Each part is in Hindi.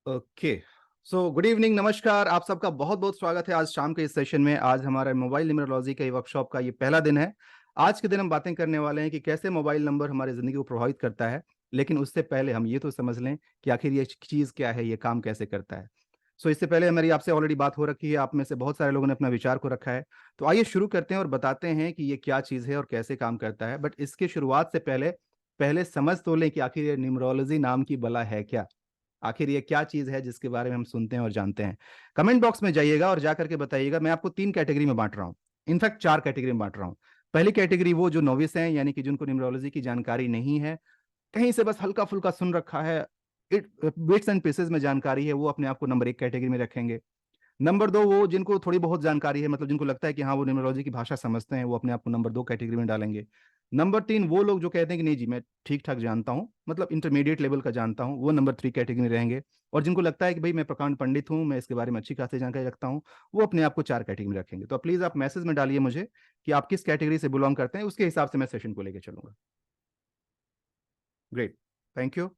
ओके। सो गुड इवनिंग, नमस्कार। आप सबका बहुत बहुत स्वागत है आज शाम के इस सेशन में। आज हमारा मोबाइल न्यूमरोलॉजी के वर्कशॉप का ये पहला दिन है। आज के दिन हम बातें करने वाले हैं कि कैसे मोबाइल नंबर हमारी ज़िंदगी को प्रभावित करता है। लेकिन उससे पहले हम ये तो समझ लें कि आखिर ये चीज़ क्या है, ये काम कैसे करता है। सो इससे पहले हमारी आपसे ऑलरेडी बात हो रखी है, आप में से बहुत सारे लोगों ने अपना विचार को रखा है। तो आइए शुरू करते हैं और बताते हैं कि ये क्या चीज़ है और कैसे काम करता है। बट इसके शुरुआत से पहले पहले समझ तो लें कि आखिर ये न्यूमरोलॉजी नाम की बला है क्या। आखिर ये क्या चीज़ है जिसके बारे में हम सुनते हैं और जानते हैं। कमेंट बॉक्स में जाइएगा और जाकर के बताइएगा। मैं आपको 3 कैटेगरी में बाँट रहा हूँ। इनफैक्ट 4 कैटेगरी में बाँट रहा हूँ। पहली कैटेगरी वो जो नोविस हैं, यानी कि जिनको न्यूमरोलॉजी की जानकारी नहीं है, कहीं से बस हल्का-फुल्का सुन रखा है, इट बिट्स एंड पीसेस में जानकारी है, वो अपने आप को नंबर 1 कैटेगरी में रखेंगे। नंबर 2 वो जिनको थोड़ी बहुत जानकारी है, मतलब जिनको लगता है कि हाँ, वो न्यूमरोलॉजी की भाषा समझते हैं, वो अपने आप को नंबर 2 कैटेगरी में डालेंगे। नंबर 3 वो लोग जो कहते हैं कि नहीं जी, मैं ठीक-ठाक जानता हूँ, मतलब इंटरमीडिएट लेवल का जानता हूँ, वो नंबर 3 कैटेगरी में रहेंगे। और जिनको लगता है कि भई मैं प्रकांड पंडित हूँ, मैं इसके बारे में अच्छी खासी जानकारी रखता हूँ, वो अपने आप को 4 कैटेगरी में रखेंगे। तो प्लीज़ आप मैसेज में डालिए मुझे कि आप किस कैटेगरी से बिलॉन्ग करते हैं, उसके हिसाब से मैं सेशन को लेके चलूँगा। Great, thank you.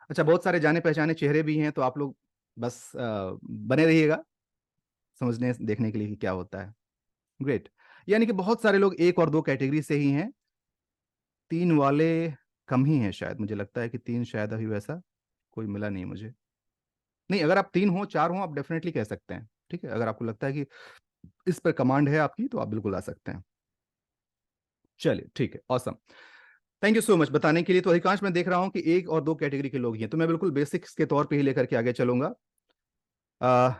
अच्छा, बहुत सारे जाने-पहचाने चेहरे भी हैं, तो आप लोग बस बने रहिएगा, समझने देखने के लिए कि क्या होता है। ग्रेट। यानी कि बहुत सारे लोग 1 और 2 कैटेगरी से ही हैं। 3 वाले कम ही हैं शायद, मुझे लगता है कि 3 शायद अभी वैसा कोई मिला नहीं मुझे। नहीं, अगर आप 3 हो, 4 हो, आप डेफ़िनेटली कह सकते हैं, ठीक है? अगर आपको लगता है कि इस पर कमांड है आपकी, तो आप बिल्कुल आ सकते हैं। चलिए, ठीक है, awesome. Thank you so much बताने के लिए। तो अधिकांश मैं देख रहा हूँ कि 1 और 2 कैटेगरी के लोग ही हैं, तो मैं बिल्कुल बेसिक्स के तौर पे ही लेकर के आगे चलूँगा। अ,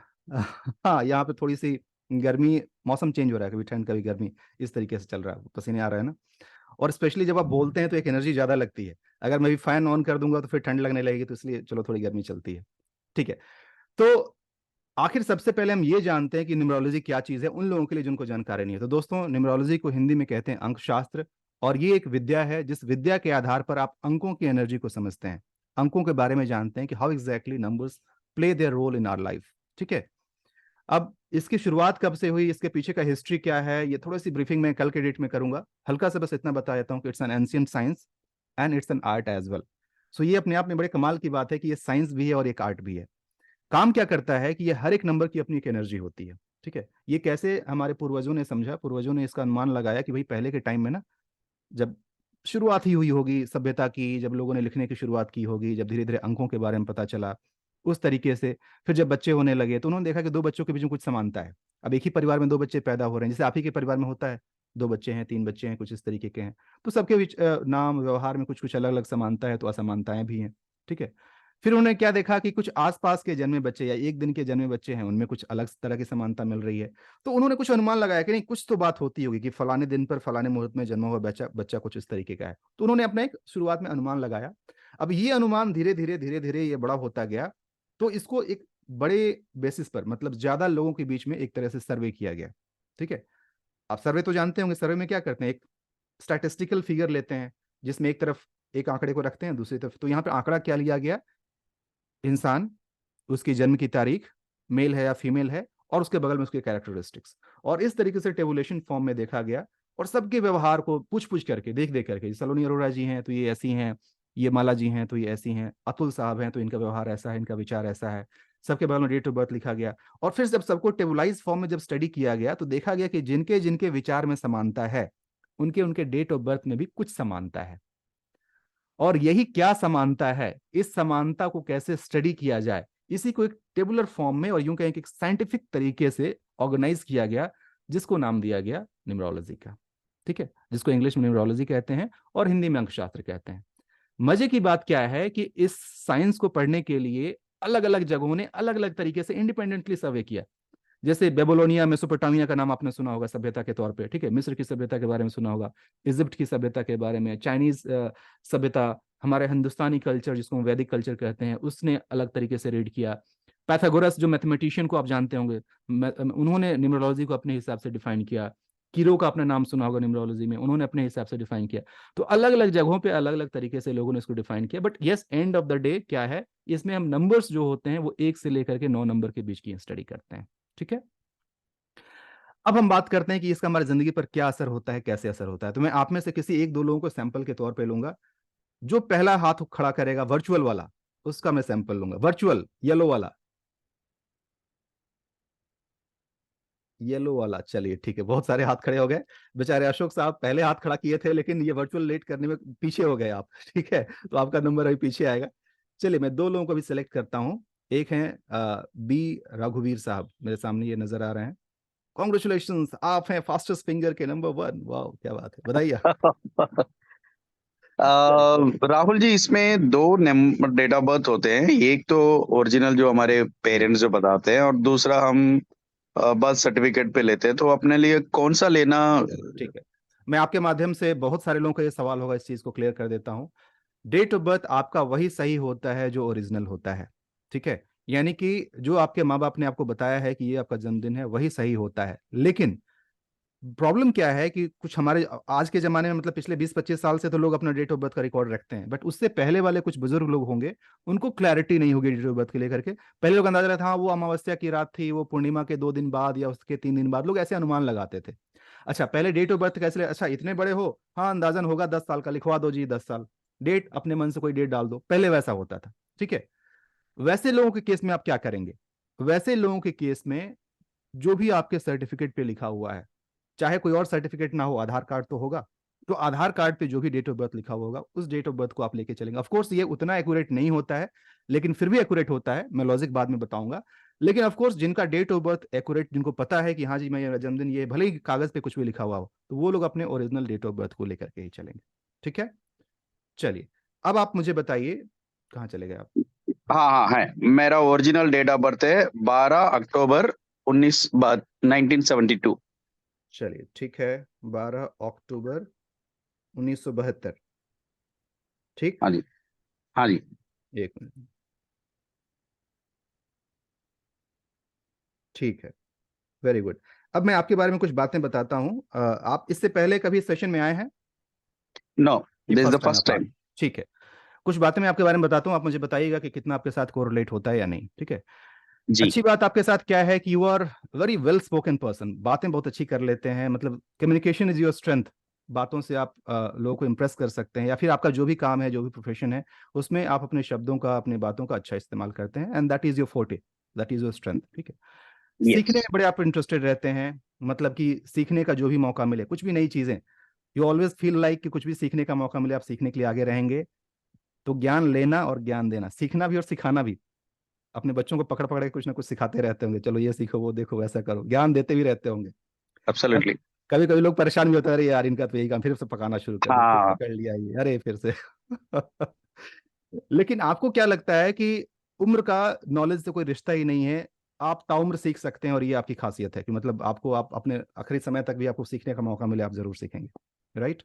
हाँ, यहाँ पे थोड़ी-सी गर्मी, मौसम चेंज हो रहा है, कभी ठंड, कभी गर्मी, इस तरीके से चल रहा है, पसीने आ रहे हैं ना। और स्पेशली जब आप बोलते हैं तो एक एनर्जी ज़्यादा लगती है। अगर मैं भी फ़ैन ऑन कर दूँगा तो फिर ठंड लगने लगेगी, तो इसलिए चलो थोड़ी गर्मी चलती है। ठीक है। तो आखिर सबसे पहले हम ये जानते हैं कि न्यूमरोलॉजी क्या चीज़ है, उन लोगों के लिए जिनको जानकारी नहीं है। तो दोस्तों, न्यूमरोलॉजी को हिंदी में कहते हैं अंकशास्त्र, और ये एक विद्या है जिस विद्या के आधार पर आप अंकों की एनर्जी को समझते हैं। अंकों के बारे में जानते हैं कि how exactly numbers play their role in our life. ठीक है? अब इसकी शुरुआत कब से हुई, इसके पीछे का हिस्ट्री क्या है, ये थोड़ी-सी ब्रीफिंग मैं कल के डेट में करूँगा। हल्का-सा बस इतना बता देता हूँ कि it's an ancient science and it's an art as well. So ये अपने आप में बड़े कमाल की बात है कि ये साइंस भी है और एक आर्ट भी है। काम क्या करता है कि ये हर एक नंबर की अपनी एक एनर्जी होती है, ठीक है? ये कैसे हमारे पूर्वजों ने समझा, पूर्वजों ने इसका अनुमान लगाया कि भई पहले के टाइम में ना, जब शुरुआत ही हुई होगी सभ्यता की, जब लोगों ने लिखने की शुरुआत की होगी, जब धीरे-धीरे अंकों के बारे में पता चला, उस तरीके से फिर जब बच्चे होने लगे तो उन्होंने देखा कि 2 बच्चों के बीच में कुछ समानता है। अब एक ही परिवार में 2 बच्चे पैदा हो रहे हैं, जैसे आप ही के परिवार में होता है, 2 बच्चे हैं, 3 बच्चे हैं, कुछ इस तरीके के हैं। तो सबके बीच नाम, व्यवहार में कुछ-कुछ अलग-अलग समानता है, तो असमानताएँ भी हैं, ठीक है? फिर उन्होंने क्या देखा कि कुछ आस-पास के जन्मे बच्चे या 1 दिन के जन्मे बच्चे हैं, उनमें कुछ अलग तरह की समानता मिल रही है। तो उन्होंने कुछ अनुमान लगाया कि नहीं, कुछ तो बात होती होगी कि फलाने दिन पर फलाने मुहूर्त में जन्मा हुआ बच्चा बच्चा कुछ इस तरीके का है। तो उन्होंने अपना एक शुरुआत में अनुमान लगाया। अब ये अनुमान धीरे-धीरे, धीरे-धीरे ये बड़ा होता गया, तो इसको एक बड़े बेसिस पर, मतलब ज़्यादा लोगों के बीच में एक तरह से सर्वे किया गया, ठीक है? आप सर्वे तो जानते होंगे, सर्वे में क्या करते हैं, एक स्टैटिस्टिकल फिगर लेते हैं, जिसमें एक तरफ एक आंकड़े को रखते हैं, दूसरी तरफ तो यहाँ पे आंकड़ा क्या लिया गया, इंसान, उसकी जन्म की तारीख, मेल है या फीमेल है, और उसके बगल में उसके कैरेक्टरिस्टिक्स, और इस तरीके से टेबुलेशन फॉर्म में देखा गया। और सबके व्यवहार को पूछ-पूछ करके, देख-देख करके, सलोनी अरोड़ा जी हैं तो ये ऐसी हैं, ये माला जी हैं तो ये ऐसी हैं, अतुल साहब हैं तो इनका व्यवहार ऐसा है, इनका विचार ऐसा है। सबके बगल में डेट ऑफ बर्थ लिखा गया, और फिर जब सबको टेबुलाइज़ फॉर्म में जब स्टडी किया गया तो देखा गया कि जिनके-जिनके विचार में समानता है, उनके-उनके डेट ऑफ बर्थ में भी कुछ समानता है। और यही क्या समानता है, इस समानता को कैसे स्टडी किया जाए, इसी को एक टेबुलर फॉर्म में और यूं कहें कि एक साइंटिफिक तरीके से ऑर्गेनाइज किया गया, जिसको नाम दिया गया न्यूमरोलॉजी का। ठीक है, जिसको इंग्लिश में न्यूमरोलॉजी कहते हैं और हिंदी में अंकशास्त्र कहते हैं। मजे की बात क्या है कि इस साइंस को पढ़ने के लिए अलग अलग जगहों ने अलग अलग तरीके से इंडिपेंडेंटली सर्वे किया। जैसे बेबीलोनिया, मेसोपोटामिया का नाम आपने सुना होगा सभ्यता के तौर पे, ठीक है? मिस्र की सभ्यता के बारे में सुना होगा, इजिप्ट की सभ्यता के बारे में, चाइनीज़ सभ्यता, हमारे हिंदुस्तानी कल्चर जिसको हम वैदिक कल्चर कहते हैं, उसने अलग तरीके से रीड किया। पाइथागोरस जो मैथमेटिशियन को आप जानते होंगे, उन्होंने न्यूमरोलॉजी को अपने हिसाब से डिफाइन किया। कीरो का आपने नाम सुना होगा न्यूमरोलॉजी में, उन्होंने अपने हिसाब से डिफाइन किया। तो अलग-अलग जगहों पे अलग-अलग तरीके से लोगों ने इसको डिफाइन किया। But yes, end of the day क्या है, इसमें हम नंबर्स जो होते हैं वो 1 से लेकर के 9 नंबर के बीच की स्टडी करते हैं। ठीक है? अब हम बात करते हैं कि इसका हमारी ज़िंदगी पर क्या असर होता है, कैसे असर होता है। तो मैं आप में से किसी 1-2 लोगों को सैंपल के तौर पे लूँगा। जो पहला हाथ खड़ा करेगा वर्चुअल वाला, उसका मैं सैंपल लूंगा, वर्चुअल येलो वाला, येलो वाला। चलिए ठीक है, बहुत सारे हाथ खड़े हो गए। बेचारे अशोक साहब पहले हाथ खड़ा किए थे, लेकिन ये वर्चुअल लेट करने में पीछे हो गए आप। ठीक है, तो आपका नंबर अभी पीछे आएगा। चलिए मैं दो लोगों को भी सिलेक्ट करता हूँ। एक है बी रघुवीर साहब, मेरे सामने ये नजर आ रहे हैं। कॉन्ग्रेचुलेशन, आप हैं फास्टेस्ट फिंगर के नंबर 1। वाह क्या बात है, बधाई। राहुल जी, इसमें दो डेट ऑफ बर्थ होते हैं। एक तो ओरिजिनल जो हमारे पेरेंट्स जो बताते हैं, और दूसरा हम बर्थ सर्टिफिकेट पे लेते हैं। तो अपने लिए कौन सा लेना? ठीक है, मैं आपके माध्यम से बहुत सारे लोगों का ये सवाल होगा, इस चीज को क्लियर कर देता हूँ। डेट ऑफ बर्थ आपका वही सही होता है जो ओरिजिनल होता है। ठीक है, यानी कि जो आपके माँ बाप ने आपको बताया है कि ये आपका जन्मदिन है, वही सही होता है। लेकिन प्रॉब्लम क्या है कि कुछ हमारे आज के जमाने में, मतलब पिछले 20-25 साल से तो लोग अपना डेट ऑफ बर्थ का रिकॉर्ड रखते हैं, बट उससे पहले वाले कुछ बुजुर्ग लोग होंगे, उनको क्लैरिटी नहीं होगी डेट ऑफ बर्थ के लेकर के। पहले लोग अंदाजा रहता, हाँ वो अमावस्या की रात थी, वो पूर्णिमा के 2 दिन बाद या उसके 3 दिन बाद, लोग ऐसे अनुमान लगाते थे। अच्छा पहले डेट ऑफ बर्थ कैसे, अच्छा इतने बड़े हो, हाँ अंदाजन होगा 10 साल का, लिखवा दो जी 10 साल, डेट अपने मन से कोई डेट डाल दो, पहले वैसा होता था। ठीक है, वैसे लोगों के केस में आप क्या करेंगे? वैसे लोगों के केस में जो भी आपके सर्टिफिकेट पे लिखा हुआ है, चाहे कोई और सर्टिफिकेट ना हो, आधार कार्ड तो होगा, तो आधार कार्ड पे जो भी डेट ऑफ बर्थ लिखा हुआ होगा, उस डेट ऑफ बर्थ को आप लेके चलेंगे। ऑफ कोर्स ये उतना एक्यूरेट नहीं होता है, लेकिन फिर भी एक्यूरेट होता है, मैं लॉजिक बाद में बताऊंगा। लेकिन ऑफ कोर्स जिनका डेट ऑफ बर्थ एक्यूरेट, जिनको पता है कि हाँ जी मैं ये जन्मदिन, ये भले ही कागज पे कुछ भी लिखा हुआ हो, तो वो लोग अपने ओरिजिनल डेट ऑफ बर्थ को लेकर के ही चलेंगे। ठीक है, चलिए अब आप मुझे बताइए कहाँ चले गए आप। हाँ हाँ है, मेरा ओरिजिनल डेट ऑफ बर्थ है 12 अक्टूबर 1972। चलिए ठीक है, 12 अक्टूबर 1972। ठीक, हाँ जी, हाँ जी। एक मिनट। ठीक है, वेरी गुड। अब मैं आपके बारे में कुछ बातें बताता हूँ। आप इससे पहले कभी सेशन में आए हैं? नो, ये this is the first time first आप आ टाइम। रहे हैं? ठीक है, कुछ बातें मैं आपके बारे में बताता हूँ, आप मुझे बताइएगा कि कितना आपके साथ कोरिलेट होता है या नहीं। ठीक है, जी। अच्छी बात आपके साथ क्या है कि you are very well spoken person, बातें बहुत अच्छी कर लेते हैं, मतलब कम्युनिकेशन इज योर स्ट्रेंथ। बातों से आप लोगों को इंप्रेस कर सकते हैं, या फिर आपका जो भी काम है, जो भी प्रोफेशन है, उसमें आप अपने शब्दों का, अपनी बातों का अच्छा इस्तेमाल करते हैं, and that is your forte, that is your strength. ठीक है, सीखने यस। में बड़े आप इंटरेस्टेड रहते हैं, मतलब कि सीखने का जो भी मौका मिले, कुछ भी नई चीजें, यू ऑलवेज फील लाइक कि कुछ भी सीखने का मौका मिले आप सीखने के लिए आगे रहेंगे। तो ज्ञान लेना और ज्ञान देना, सीखना भी और सिखाना भी, अपने बच्चों को पकड़ पकड़ के कुछ ना कुछ सिखाते रहते होंगे, चलो ये सीखो वो देखो वैसा करो, ज्ञान देते भी रहते होंगे। एब्सोल्युटली। कभी कभी लोग परेशान भी होते हैं, अरे यार इनका तो यही काम, फिर से पकाना शुरू कर दिया, फिर हाँ। पकड़ लिया ये, अरे फिर से। लेकिन आपको क्या लगता है कि उम्र का नॉलेज से कोई रिश्ता ही नहीं है, आप ताउम्र सीख सकते हैं, और ये आपकी खासियत है कि मतलब आपको, आप अपने आखिरी समय तक भी आपको सीखने का मौका मिले, आप जरूर सीखेंगे, right?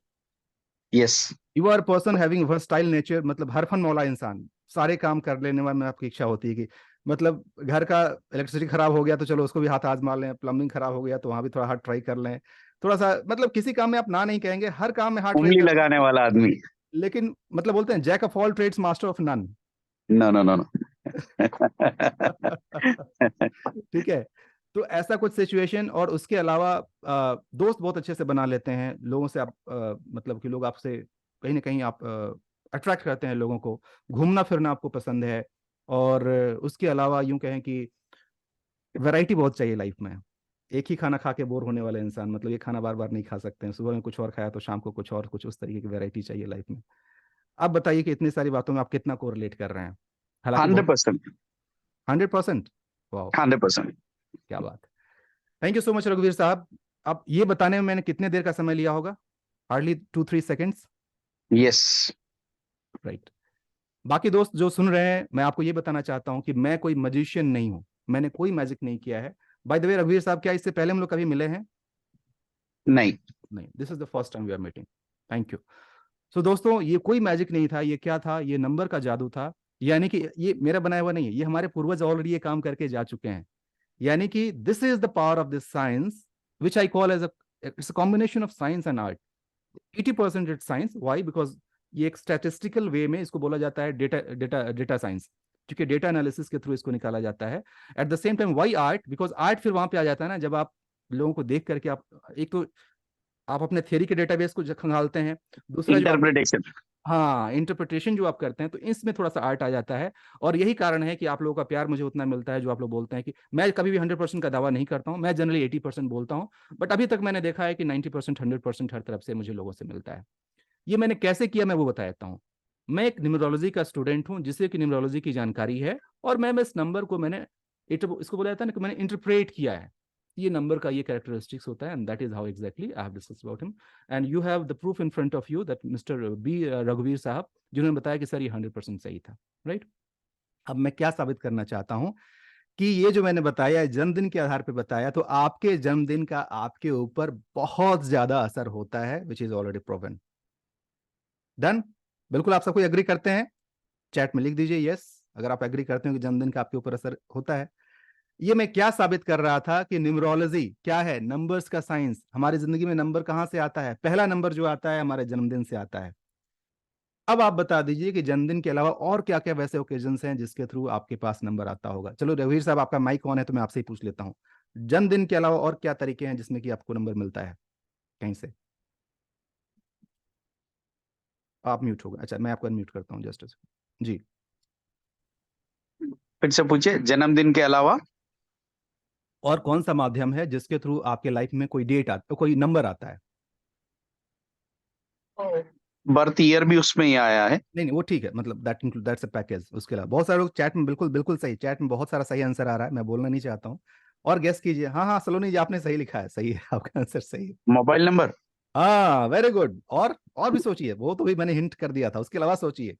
Yes. You are person having versatile nature, मतलब हर फन मौला इंसान, सारे काम कर लेने वाले में आपकी इच्छा होती है कि मतलब घर का इलेक्ट्रिसिटी खराब हो गया तो चलो उसको भी हाथ आजमा लें, प्लम्बिंग खराब हो गया तो वहां भी थोड़ा हाथ ट्राई कर लें, थोड़ा सा मतलब किसी काम में आप ना नहीं कहेंगे, हर काम में हाथ ट्राई उंगली कर लें। लगाने वाला आदमी। लेकिन मतलब बोलते हैं jack of all trades master of none. No no no no. ठीक है, तो ऐसा कुछ सिचुएशन, और उसके अलावा दोस्त बहुत अच्छे से बना लेते हैं लोगों से आप, मतलब कि लोग आपसे कहीं ना कहीं आप अट्रैक्ट करते हैं लोगों को, घूमना फिरना आपको पसंद है, और उसके अलावा यूं कहें कि वैरायटी बहुत चाहिए लाइफ में। एक ही खाना खा के बोर होने वाला इंसान, मतलब ये खाना बार बार नहीं खा सकते हैं, सुबह में कुछ और खाया तो शाम को कुछ और, कुछ उस तरीके की वैरायटी चाहिए लाइफ में। आप बताइए कि इतनी सारी बातों में आप कितना कोरिलेट कर रहे हैं, हालांकि बहुत। 100%। 100%? वाह 100%। क्या बात है, थैंक यू सो मच रघुवीर साहब। अब ये बताने में मैंने कितने देर का समय लिया होगा? Hardly 2-3 seconds, yes. राइट? बाकी दोस्त जो सुन रहे हैं, मैं आपको ये बताना चाहता हूँ कि मैं कोई मजिशियन नहीं हूँ, मैंने कोई मैजिक नहीं किया है। बाय द वे रघुवीर साहब, क्या इससे पहले हम लोग कभी मिले हैं? नहीं। नहीं, this is the first time we are meeting. Thank you. So दोस्तों, ये कोई मैजिक नहीं था, ये क्या था, ये नंबर का जादू था। यानी कि ये मेरा बनाया हुआ नहीं है, ये हमारे पूर्वज ऑलरेडी ये काम करके जा चुके हैं। यानी कि this is the power of this science, which I call as a, it's a combination of science and art. 80% it's science, why? Because ये एक स्टैटिस्टिकल वे में इसको बोला जाता है, डेटा डेटा डेटा साइंस, क्योंकि डेटा एनालिसिस के थ्रू इसको निकाला जाता है। At the same time why art? Because art फिर वहां पे आ जाता है ना, जब आप लोगों को देख करके आप, एक तो आप अपने थ्योरी के डेटाबेस को खंगालते हैं, दूसरा जो आप, इंटरप्रिटेशन। हाँ, इंटरप्रिटेशन जो आप करते हैं, तो इसमें थोड़ा सा आर्ट आ जाता है। और यही कारण है कि आप लोगों का प्यार मुझे उतना मिलता है, जो आप लोग बोलते हैं कि मैं कभी भी 100% का दावा नहीं करता हूँ, मैं जनरली 80% बोलता हूँ। बट अभी तक मैंने देखा है कि 90% 100% हर तरफ से मुझे लोगों से मिलता है। ये मैंने कैसे किया, मैं वो बता देता हूँ। मैं एक न्यूमरोलॉजी का स्टूडेंट हूँ, जिसे कि न्यूमरोलॉजी की जानकारी है। और मैं इस नंबर को मैंने इसको बोला जाता है ना कि मैंने इंटरप्रेट किया है। ये नंबर का ये कैरेक्टरिस्टिक्स होता है, and that is how exactly I have discuss about him. And you have the proof in front of you that mister B रघुवीर साहब, जिन्होंने बताया कि सर ये 100% सही था। राइट। अब मैं क्या साबित करना चाहता हूं कि ये जो मैंने बताया है, जन्मदिन के आधार पर बताया, तो आपके जन्मदिन का आपके ऊपर बहुत ज्यादा असर होता है, which is already proven. Done. बिल्कुल आप सब कोई एग्री करते हैं? चैट में लिख दीजिए यस, अगर आप एग्री करते हो कि जन्मदिन का आपके ऊपर असर होता है। ये मैं क्या साबित कर रहा था कि न्यूमरोलॉजी क्या है, नंबर्स का साइंस। हमारी जिंदगी में नंबर कहां से आता है? पहला नंबर जो आता है हमारे जन्मदिन से आता है। अब आप बता दीजिए कि जन्मदिन के अलावा और क्या क्या वैसे ओकेजन्स हैं जिसके थ्रू आपके पास नंबर आता होगा। चलो रघुवीर साहब, आपका माइक ऑन है तो मैं आपसे ही पूछ लेता हूँ, जन्मदिन के अलावा और क्या तरीके हैं जिसमें कि आपको नंबर मिलता है कहीं से? आप म्यूट हो गए। अच्छा, मैं आपको अनम्यूट करता हूँ जस्ट। जी। फिर से पूछिए, जन्मदिन के अलावा और कौन सा माध्यम है जिसके थ्रू आपके लाइफ में कोई डेट आता, कोई नंबर आता है? बर्थ ईयर भी उसमें ही आया है। नहीं नहीं, वो ठीक है, मतलब दैट्स अ पैकेज। उसके अलावा बहुत सारे लोग चैट में, बिल्कुल बिल्कुल सही, चैट में बहुत सारा सही आंसर आ रहा है, मैं बोलना नहीं चाहता हूँ। और गेस कीजिए। हाँ हाँ, सलोनी जी, आपने सही लिखा है, सही है, आपका आंसर सही है। Mobile number. हाँ, वेरी गुड। और भी सोचिए, वो तो भी मैंने हिंट कर दिया था, उसके अलावा सोचिए।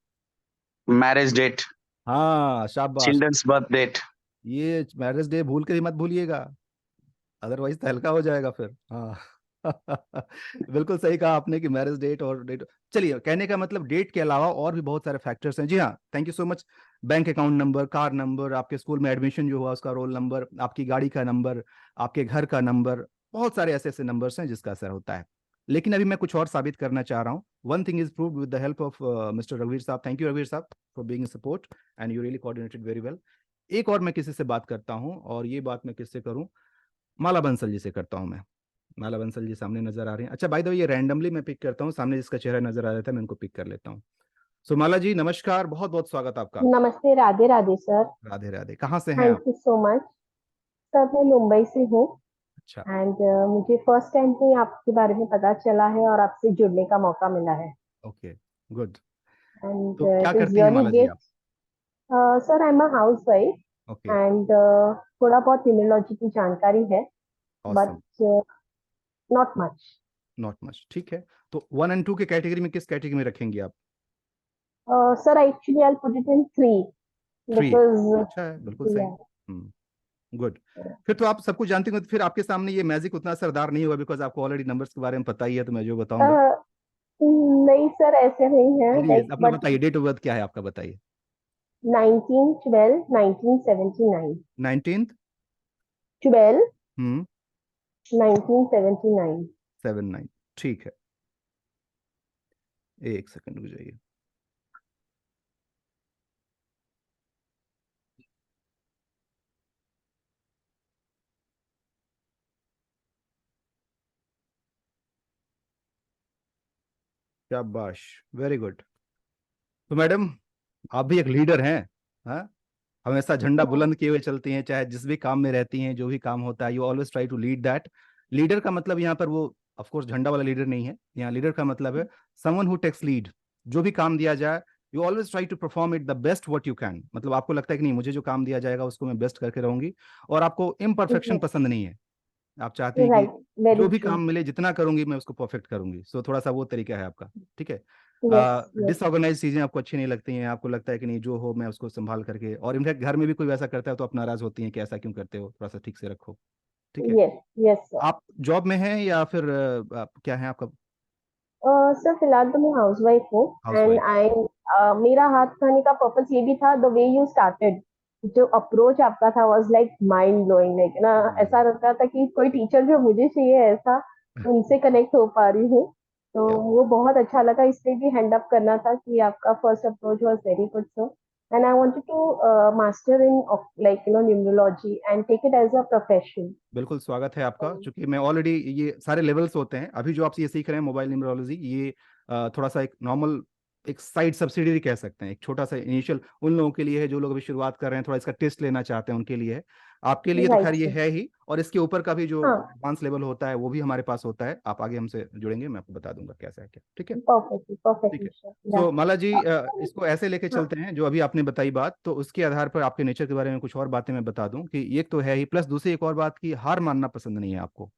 Marriage date. हाँ, शाबाश। Childrens birth date. ये मैरिज डे भूल के ही मत भूलिएगा, अदरवाइज तो हल्का हो जाएगा फिर। हाँ। बिल्कुल सही कहा आपने कि मैरिज डेट और डेट। चलिए, कहने का मतलब डेट के अलावा और भी बहुत सारे फैक्टर्स हैं। जी हाँ, thank you so much. Bank account number, car number, आपके स्कूल में एडमिशन जो हुआ उसका रोल नंबर, आपकी गाड़ी का नंबर, आपके घर का नंबर, बहुत सारे ऐसे ऐसे नंबर्स हैं जिसका असर होता है। लेकिन अभी मैं कुछ और साबित करना चाह रहा हूँ। One thing is proved with the help of mister रघुवीर साहब। थैंक यू रघुवीर साहब for being support, and you really coordinated very well. एक और मैं किसी से बात करता हूँ, और ये बात मैं किससे करूँ? माला बंसल जी से करता हूँ मैं। माला बंसल जी सामने नजर आ रही हैं। अच्छा, बाय द वे, ये रैंडमली मैं पिक करता हूँ, सामने जिसका चेहरा नजर आ रहा था मैं उनको पिक कर लेता हूँ। सो माला जी, नमस्कार, बहुत बहुत स्वागत आपका। नमस्ते, राधे राधे सर। राधे राधे। कहाँ से हैं थैंक आप? You so much sir. मैं मुंबई से हूँ अच्छा। एंड मुझे फर्स्ट टाइम ही आपके बारे में पता चला है और आपसे जुड़ने का मौका मिला है ओके, गुड। एंड तो क्या इट इज करती हैं रियली माला जी ग्रेट। आप? Sir, I am a house wife okay. And थोड़ा बहुत न्यूमरोलॉजी की जानकारी है, awesome. But not much. Not much, ठीक है। तो 1 और 2 के कैटेगरी में किस कैटेगरी में रखेंगे आप? Sir, actually I put it in 3 3? Because अच्छा है, बिल्कुल सही। गुड। फिर तो आप सब कुछ जानते हो, तो फिर आपके सामने ये मैजिक उतना असरदार नहीं होगा, बिकॉज आपको ऑलरेडी नंबर्स के बारे में पता ही है, तो मैं जो बताऊंगा। नहीं सर, ऐसे नहीं है एनीवेज, लाइक, अपना बट बताइए, डेट ऑफ बर्थ क्या है आपका, बताइए। 19/12/1979। 19th। 12 हम्म। 1979। 7-9, ठीक है। एक सेकंड रुक जाइए। शाबाश, वेरी गुड। तो मैडम, आप भी एक लीडर हैं। हाँ, हमेशा झंडा बुलंद किए हुए चलती हैं, चाहे जिस भी काम में रहती हैं, जो भी काम होता है, you always try to lead that. Leader का मतलब यहाँ पर वो ऑफ कोर्स झंडा वाला लीडर नहीं है। यहाँ लीडर का मतलब है समवन हु टेक्स लीड। जो भी काम दिया जाए, you always try to perform it the best what you can. मतलब आपको लगता है कि नहीं, मुझे जो काम दिया जाएगा उसको मैं बेस्ट करके रहूंगी। और आपको इम्परफेक्शन पसंद नहीं है। आप चाहते हैं कि राइट, वेरी जो भी ट्रू। काम मिले, जितना करूंगी मैं उसको परफेक्ट करूंगी। सो थोड़ा सा वो तरीका है आपका। ठीक है। Yes, yes. डिसऑर्गेनाइज चीजें आपको अच्छी नहीं लगती हैं, आपको लगता है कि नहीं, जो हो मैं उसको संभाल करके, और इनफैक्ट घर में भी कोई वैसा करता है तो आप नाराज होती हैं कि ऐसा क्यों करते हो, थोड़ा सा ठीक से रखो। ठीक है। Yes, yes sir. आप जॉब में हैं या फिर क्या है आपका? सर, फिलहाल तो मैं हाउस वाइफ हूँ हाउस एंड वाइफ। आई मेरा हाथ खाने का पर्पस ये भी था, द वे यू स्टार्टेड, जो अप्रोच आपका था was like mind blowing, like ना, ऐसा लगता था कि कोई टीचर जो मुझे चाहिए ऐसा, उनसे कनेक्ट हो पा रही हूँ। तो क्या? वो बहुत अच्छा लगा, इसलिए भी हैंड अप करना था कि आपका first approach was very good sir. And I wanted to master in like numerology and take it as a profession. बिल्कुल स्वागत है आपका, क्योंकि मैं ऑलरेडी, ये सारे लेवल्स होते हैं। अभी जो आप ये सीख रहे हैं मोबाइल न्यूमरोलॉजी, ये थोड़ा सा एक नॉर्मल एक साइड सब्सिडरी कह सकते हैं, एक छोटा सा इनिशियल उन लोगों के लिए है जो लोग अभी शुरुआत कर रहे हैं, थोड़ा इसका टेस्ट लेना चाहते हैं, उनके लिए है। आपके लिए तो खैर राइट ये सर। है ही, और इसके ऊपर का भी जो हाँ, एडवांस लेवल होता है वो भी हमारे पास होता है। आप आगे हमसे जुड़ेंगे, मैं आपको बता दूंगा कैसा है क्या। ठीक है। परफेक्टली ठीक परफेक्टली है। सर, सो माला जी, इसको ऐसे लेके हाँ चलते हैं, जो अभी आपने बताई बात, तो उसके आधार पर आपके नेचर के बारे में कुछ और बातें मैं बता दूं कि एक तो है ही, प्लस दूसरी एक और बात की हार मानना पसंद नहीं है आपको।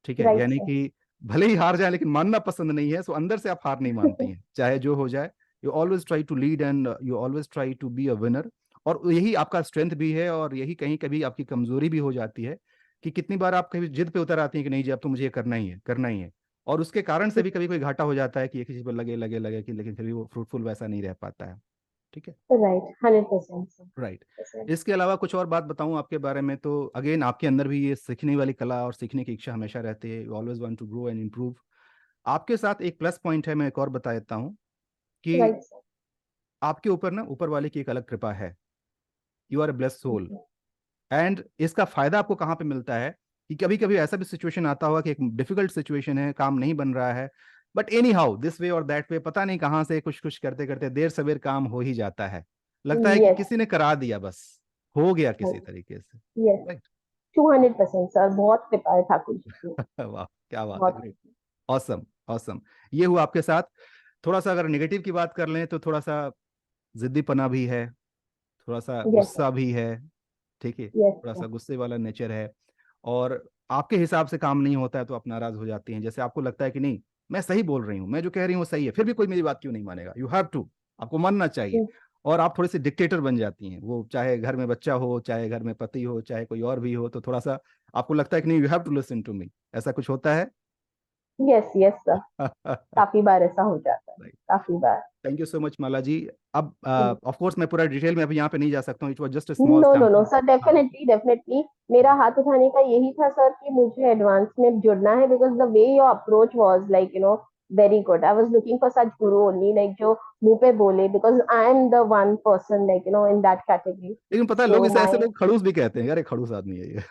ठीक है, राइट यानी सर। कि भले ही हार जाए लेकिन मानना पसंद नहीं है, सो अंदर से आप हार नहीं मानती हैं, चाहे जो हो जाए। You always try to lead and you always try to be a winner. और यही आपका स्ट्रेंथ भी है, और यही कहीं कभी आपकी कमजोरी भी हो जाती है कि कितनी बार आप कभी जिद पे उतर आती हैं कि नहीं जी अब तो मुझे ये करना ही है, करना ही है। और उसके कारण से भी कभी कोई घाटा हो जाता है कि एक ही चीज पर लगे लगे लगे कि, लेकिन फिर भी वो फ्रूटफुल वैसा नहीं रह पाता है। ठीक है। Right, 100% right. सर। इसके अलावा कुछ और बात बताऊं आपके बारे में, तो अगेन आपके अंदर भी ये सीखने वाली कला और सीखने की इच्छा हमेशा रहती है। You always want to grow and improve. आपके साथ एक प्लस पॉइंट है, मैं एक और बता देता हूं कि राइट सर। आपके ऊपर ना ऊपर वाले की एक अलग कृपा है। You are a blessed soul. And इसका फायदा आपको कहाँ पे मिलता है कि कभी कभी ऐसा भी सिचुएशन आता होगा कि एक डिफिकल्ट सिचुएशन है, काम नहीं बन रहा है, but any how this way और दैट वे, पता नहीं कहाँ से कुछ कुछ करते करते देर सवेर काम हो ही जाता है। लगता है कि यस। किसी ने करा दिया, बस हो गया किसी तरीके से। Yes, right. 200% सर, बहुत कृपा है ठाकुर जी की। वाह, क्या बात है, बहुत। ग्रेट। Awesome, awesome. ये हुआ आपके साथ। थोड़ा सा अगर नेगेटिव की बात कर लें तो थोड़ा सा जिद्दीपना भी है, थोड़ा सा यस सर। गुस्सा भी है। ठीक है, यस थोड़ा सा सर। गुस्से वाला नेचर है। और आपके हिसाब से काम नहीं होता है तो आप नाराज हो जाती हैं, जैसे आपको लगता है कि नहीं मैं सही बोल रही हूँ, मैं जो कह रही हूँ सही है, फिर भी कोई मेरी बात क्यों नहीं मानेगा। यू हैव टू, आपको मानना चाहिए। और आप थोड़ी सी डिक्टेटर बन जाती हैं, वो चाहे घर में बच्चा हो, चाहे घर में पति हो, चाहे कोई और भी हो, तो थोड़ा सा आपको लगता है कि नहीं you have to listen to me. ऐसा कुछ होता है। यस यस सर, काफी बार ऐसा हो जाता है, राइट। काफी बार। थैंक यू सो मच माला जी। अब ऑफ कोर्स मैं पूरा डिटेल में अभी यहाँ पे नहीं जा सकता हूँ, it was just a small no no no sample. Sir, हाँ। डेफिनेटली डेफिनेटली मेरा हाथ उठाने का यही था सर कि मुझे एडवांस में जुड़ना है, because the way your approach was like very good. I was looking for such Guru only, like जो मुंह पे बोले, because I am the one person like in that category. लेकिन पता है लोग सो इसे, ऐसे माय लोग खड़ूस भी कहते हैं, यार ये खड़ूस आदमी है ये।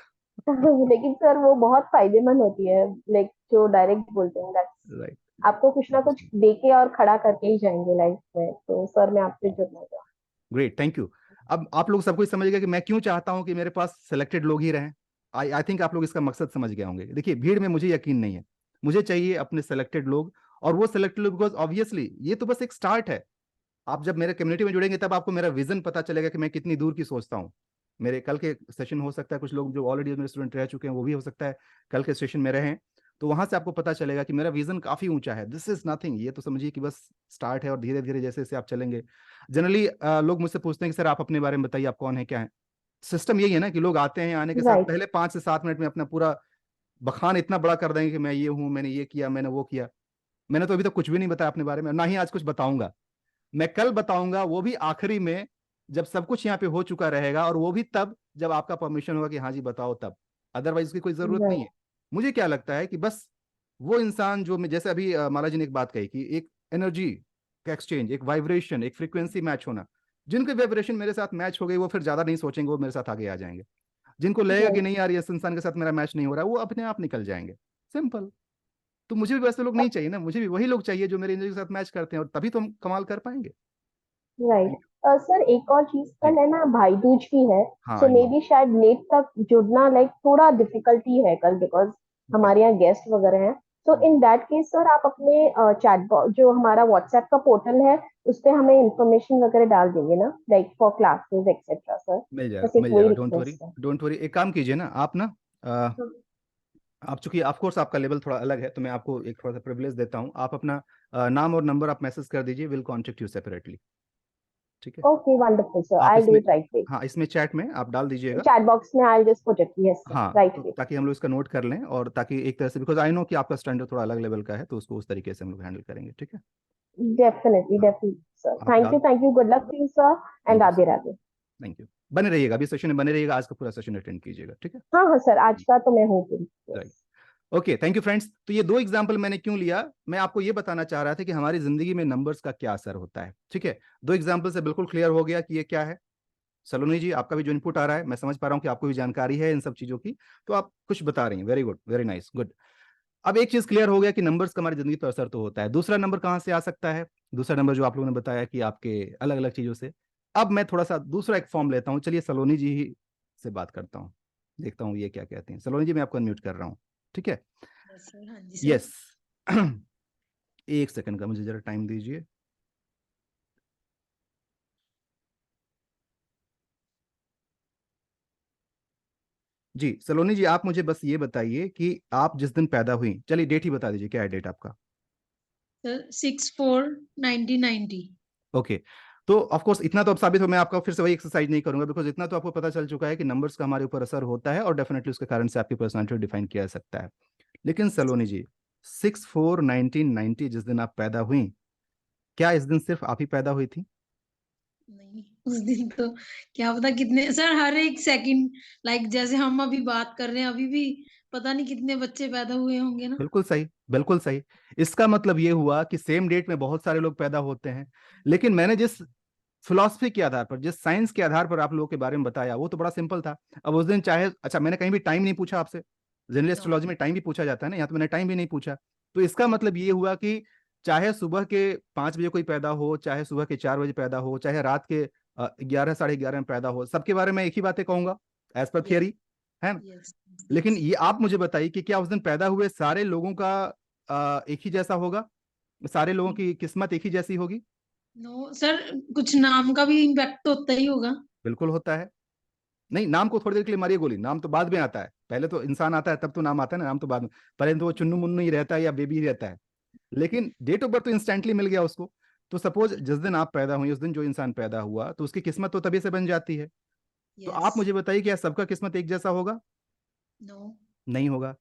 लेकिन सर वो बहुत फायदेमंद होती है, लाइक जो डायरेक्ट बोलते हैं that राइट। आपको कुछ ना कुछ देके और खड़ा करके ही जाएंगे लाइफ में। तो सर मैं आपसे जुड़ना चाहूँ। Great, thank you. अब आप लोग सब कुछ समझ गए कि मैं क्यों चाहता हूं कि मेरे पास सिलेक्टेड लोग ही रहें। आई आई थिंक आप लोग इसका मकसद समझ गए होंगे। देखिए भीड़ में मुझे यकीन नहीं है, मुझे चाहिए अपने सिलेक्टेड लोग। और वो सिलेक्टेड लोग, बिकॉज ऑब्वियसली ये तो बस एक स्टार्ट है। आप जब मेरे कम्युनिटी में जुड़ेंगे तब आपको मेरा विजन पता चलेगा कि मैं कितनी दूर की सोचता हूँ। मेरे कल के सेशन हो सकता है, कुछ लोग जो ऑलरेडी मेरे स्टूडेंट रह चुके हैं वो भी हो सकता है कल के सेशन में रहें, तो वहां से आपको पता चलेगा कि मेरा विजन काफी ऊंचा है। दिस इज नथिंग, ये तो समझिए कि बस स्टार्ट है, और धीरे धीरे जैसे जैसे आप चलेंगे। जनरली लोग मुझसे पूछते हैं कि सर आप अपने बारे में बताइए, आप कौन है क्या है। सिस्टम यही है ना कि लोग आते हैं, आने के साथ राइट। पहले 5 से 7 मिनट में अपना पूरा बखान इतना बड़ा कर देंगे कि मैं ये हूँ, मैंने ये किया, मैंने वो किया। मैंने तो अभी तक कुछ भी नहीं बताया अपने बारे में, ना ही आज कुछ बताऊंगा। मैं कल बताऊंगा, वो भी आखिरी में, जब सब कुछ यहाँ पे हो चुका रहेगा, और वो भी तब जब आपका परमिशन होगा कि हाँ जी बताओ तब। अदरवाइज उसकी कोई जरूरत नहीं राइट। है। मुझे क्या लगता है कि बस वो इंसान जो मैं, जैसे अभी माला जी ने एक बात कही कि एक एनर्जी का एक्सचेंज, एक वाइब्रेशन, एक फ्रीक्वेंसी मैच होना। जिनके वाइब्रेशन मेरे साथ मैच हो गई वो फिर ज्यादा नहीं सोचेंगे, वो मेरे साथ आगे आ जाएंगे। जिनको लगेगा कि राइट। नहीं यार ये इंसान के साथ मेरा मैच नहीं हो रहा है, वो अपने आप निकल जाएंगे। सिंपल। तो मुझे भी वैसे लोग नहीं चाहिए ना, मुझे भी वही लोग चाहिए जो मेरे एनर्जी के साथ मैच करते हैं, और तभी तो हम कमाल कर पाएंगे। राइट। सर एक और चीज, जी। कल है ना भाई दूज भी है। हाँ सो आई मे नो। बी शायद लेट तक जुड़ना लाइक थोड़ा डिफिकल्टी है कल, बिकॉज ओके। हमारे यहाँ गेस्ट वगैरह हैं। तो इन दैट केस सर आप अपने चैट जो हमारा व्हाट्सएप का पोर्टल है उस पे हमें इंफॉर्मेशन वगैरह डाल देंगे ना, like for classes etcetera sir. मिल जाएगा, बस एक मिल वही जाएगा, डोंट वरी। रिक्वेस्ट है। डोंट वरी, एक काम कीजिए ना आप ना, अ, आप चूंकि ऑफ कोर्स आपका लेवल थोड़ा अलग है, तो मैं आपको एक थोड़ा सा प्रिविलेज देता हूँ। आप अपना नाम और नंबर आप मैसेज कर दीजिए, विल कॉन्टेक्ट यू सेपरेटली। ठीक है। ओके वंडरफुल सर, आप आई डू इसमें, इट राइट वे। हाँ इसमें चैट में आप डाल दीजिएगा। चैट बॉक्स में I just put it, yes sir, हाँ, राइट तो वे। ताकि हम लोग इसका नोट कर लें, और ताकि एक तरह से, बिकॉज आई नो कि आपका स्टैंडर्ड थोड़ा अलग लेवल का है, तो उसको उस तरीके से हम लोग हैंडल करेंगे। ठीक है। डेफिनेटली हाँ, डेफिनेटली सर, आप डाल। Thank you, good luck to you sir. And thank you Radhe so much. Radhe. Thank you. बने रहिएगा, अभी सेशन में बने रहिएगा, आज का पूरा सेशन अटेंड कीजिएगा। ठीक है। हाँ हाँ सर, आज का तो मैं हूँ पूरी। Right. Yes. Okay, thank you friends. तो ये दो एग्जाम्पल मैंने क्यों लिया, मैं आपको ये बताना चाह रहा था कि हमारी जिंदगी में नंबर्स का क्या असर होता है। ठीक है। दो एग्जाम्पल से बिल्कुल क्लियर हो गया कि ये क्या है। सलोनी जी, आपका भी जो इनपुट आ रहा है, मैं समझ पा रहा हूँ कि आपको भी जानकारी है इन सब चीजों की, तो आप कुछ बता रही हैं। Very good, very nice, good. अब एक चीज क्लियर हो गया कि नंबर्स का हमारी जिंदगी पर असर तो होता है। दूसरा नंबर कहाँ से आ सकता है? दूसरा नंबर जो आप लोगों ने बताया कि आपके अलग अलग चीजों से। अब मैं थोड़ा सा दूसरा एक फॉर्म लेता हूँ। चलिए सलोनी जी ही से बात करता हूँ, देखता हूँ ये क्या कहते हैं। सलोनी जी मैं आपको अनम्यूट कर रहा हूँ, ठीक है? यस सर, हाँ जी सर। यस। एक सेकंड का मुझे जरा टाइम दीजिए। जी सलोनी जी, आप मुझे बस ये बताइए कि आप जिस दिन पैदा हुई, चलिए डेट ही बता दीजिए, क्या है डेट आपका? सर 6/4/1990। ओके। तो ऑफ कोर्स इतना तो अब साबित हो, मैं आपका फिर से वही एक्सरसाइज नहीं करूंगा, बिकॉज इतना तो आपको पता चल चुका है कि नंबर्स का हमारे ऊपर असर होता है और डेफिनेटली उसके कारण से आपकी पर्सनालिटी डिफाइन किया जा सकता है। लेकिन सलोनी जी, 6/4/1990 जिस दिन आप पैदा हुई, क्या इस दिन सिर्फ आप ही पैदा हुई थी? नहीं, उस दिन तो क्या पता कितने सर, हर एक सेकंड, लाइक जैसे हम अभी बात कर रहे हैं, अभी भी पता नहीं कितने बच्चे पैदा हुए होंगे ना। बिल्कुल सही, बिल्कुल सही। इसका मतलब ये हुआ कि सेम डेट में बहुत सारे लोग पैदा होते हैं। लेकिन मैंने जिस फिलॉसफी के आधार पर, जिस साइंस के आधार पर आप लोगों के बारे में बताया, वो तो बड़ा सिंपल था। अब उस दिन चाहे, अच्छा मैंने कहीं भी टाइम नहीं पूछा आपसे। General no. एस्ट्रोलॉजी में टाइम भी पूछा जाता है ना, यहाँ तो मैंने टाइम भी नहीं पूछा। तो इसका मतलब ये हुआ कि चाहे सुबह के 5 बजे कोई पैदा हो, चाहे सुबह के 4 बजे पैदा हो, चाहे रात के 11 साढ़े 11 में पैदा हो, सबके बारे में एक ही बातें कहूंगा एज पर यस। थियरी, है ना? यस। लेकिन ये आप मुझे बताइए कि क्या उस दिन पैदा हुए सारे लोगों का एक ही जैसा होगा? सारे लोगों की किस्मत एक ही जैसी होगी? नो सर, कुछ नाम का भी इम्पैक्ट तो होता ही होगा। बिल्कुल होता है। नहीं, नाम को थोड़ी देर के लिए मारिए गोली, नाम तो बाद में आता है। पहले तो इंसान आता है, तब तो नाम आता है ना, नाम तो बाद में। पहले तो वो चुन्नू मुन्नू ही रहता है या बेबी ही रहता है। लेकिन डेट ऑफ बर्थ तो इंस्टेंटली मिल गया उसको। तो सपोज जिस दिन आप पैदा हुई, उस दिन जो इंसान पैदा हुआ, तो उसकी किस्मत तो तभी से बन जाती है। तो आप यस। मुझे बताइए, क्या सबका किस्मत एक जैसा होगा? नो, नहीं होगा।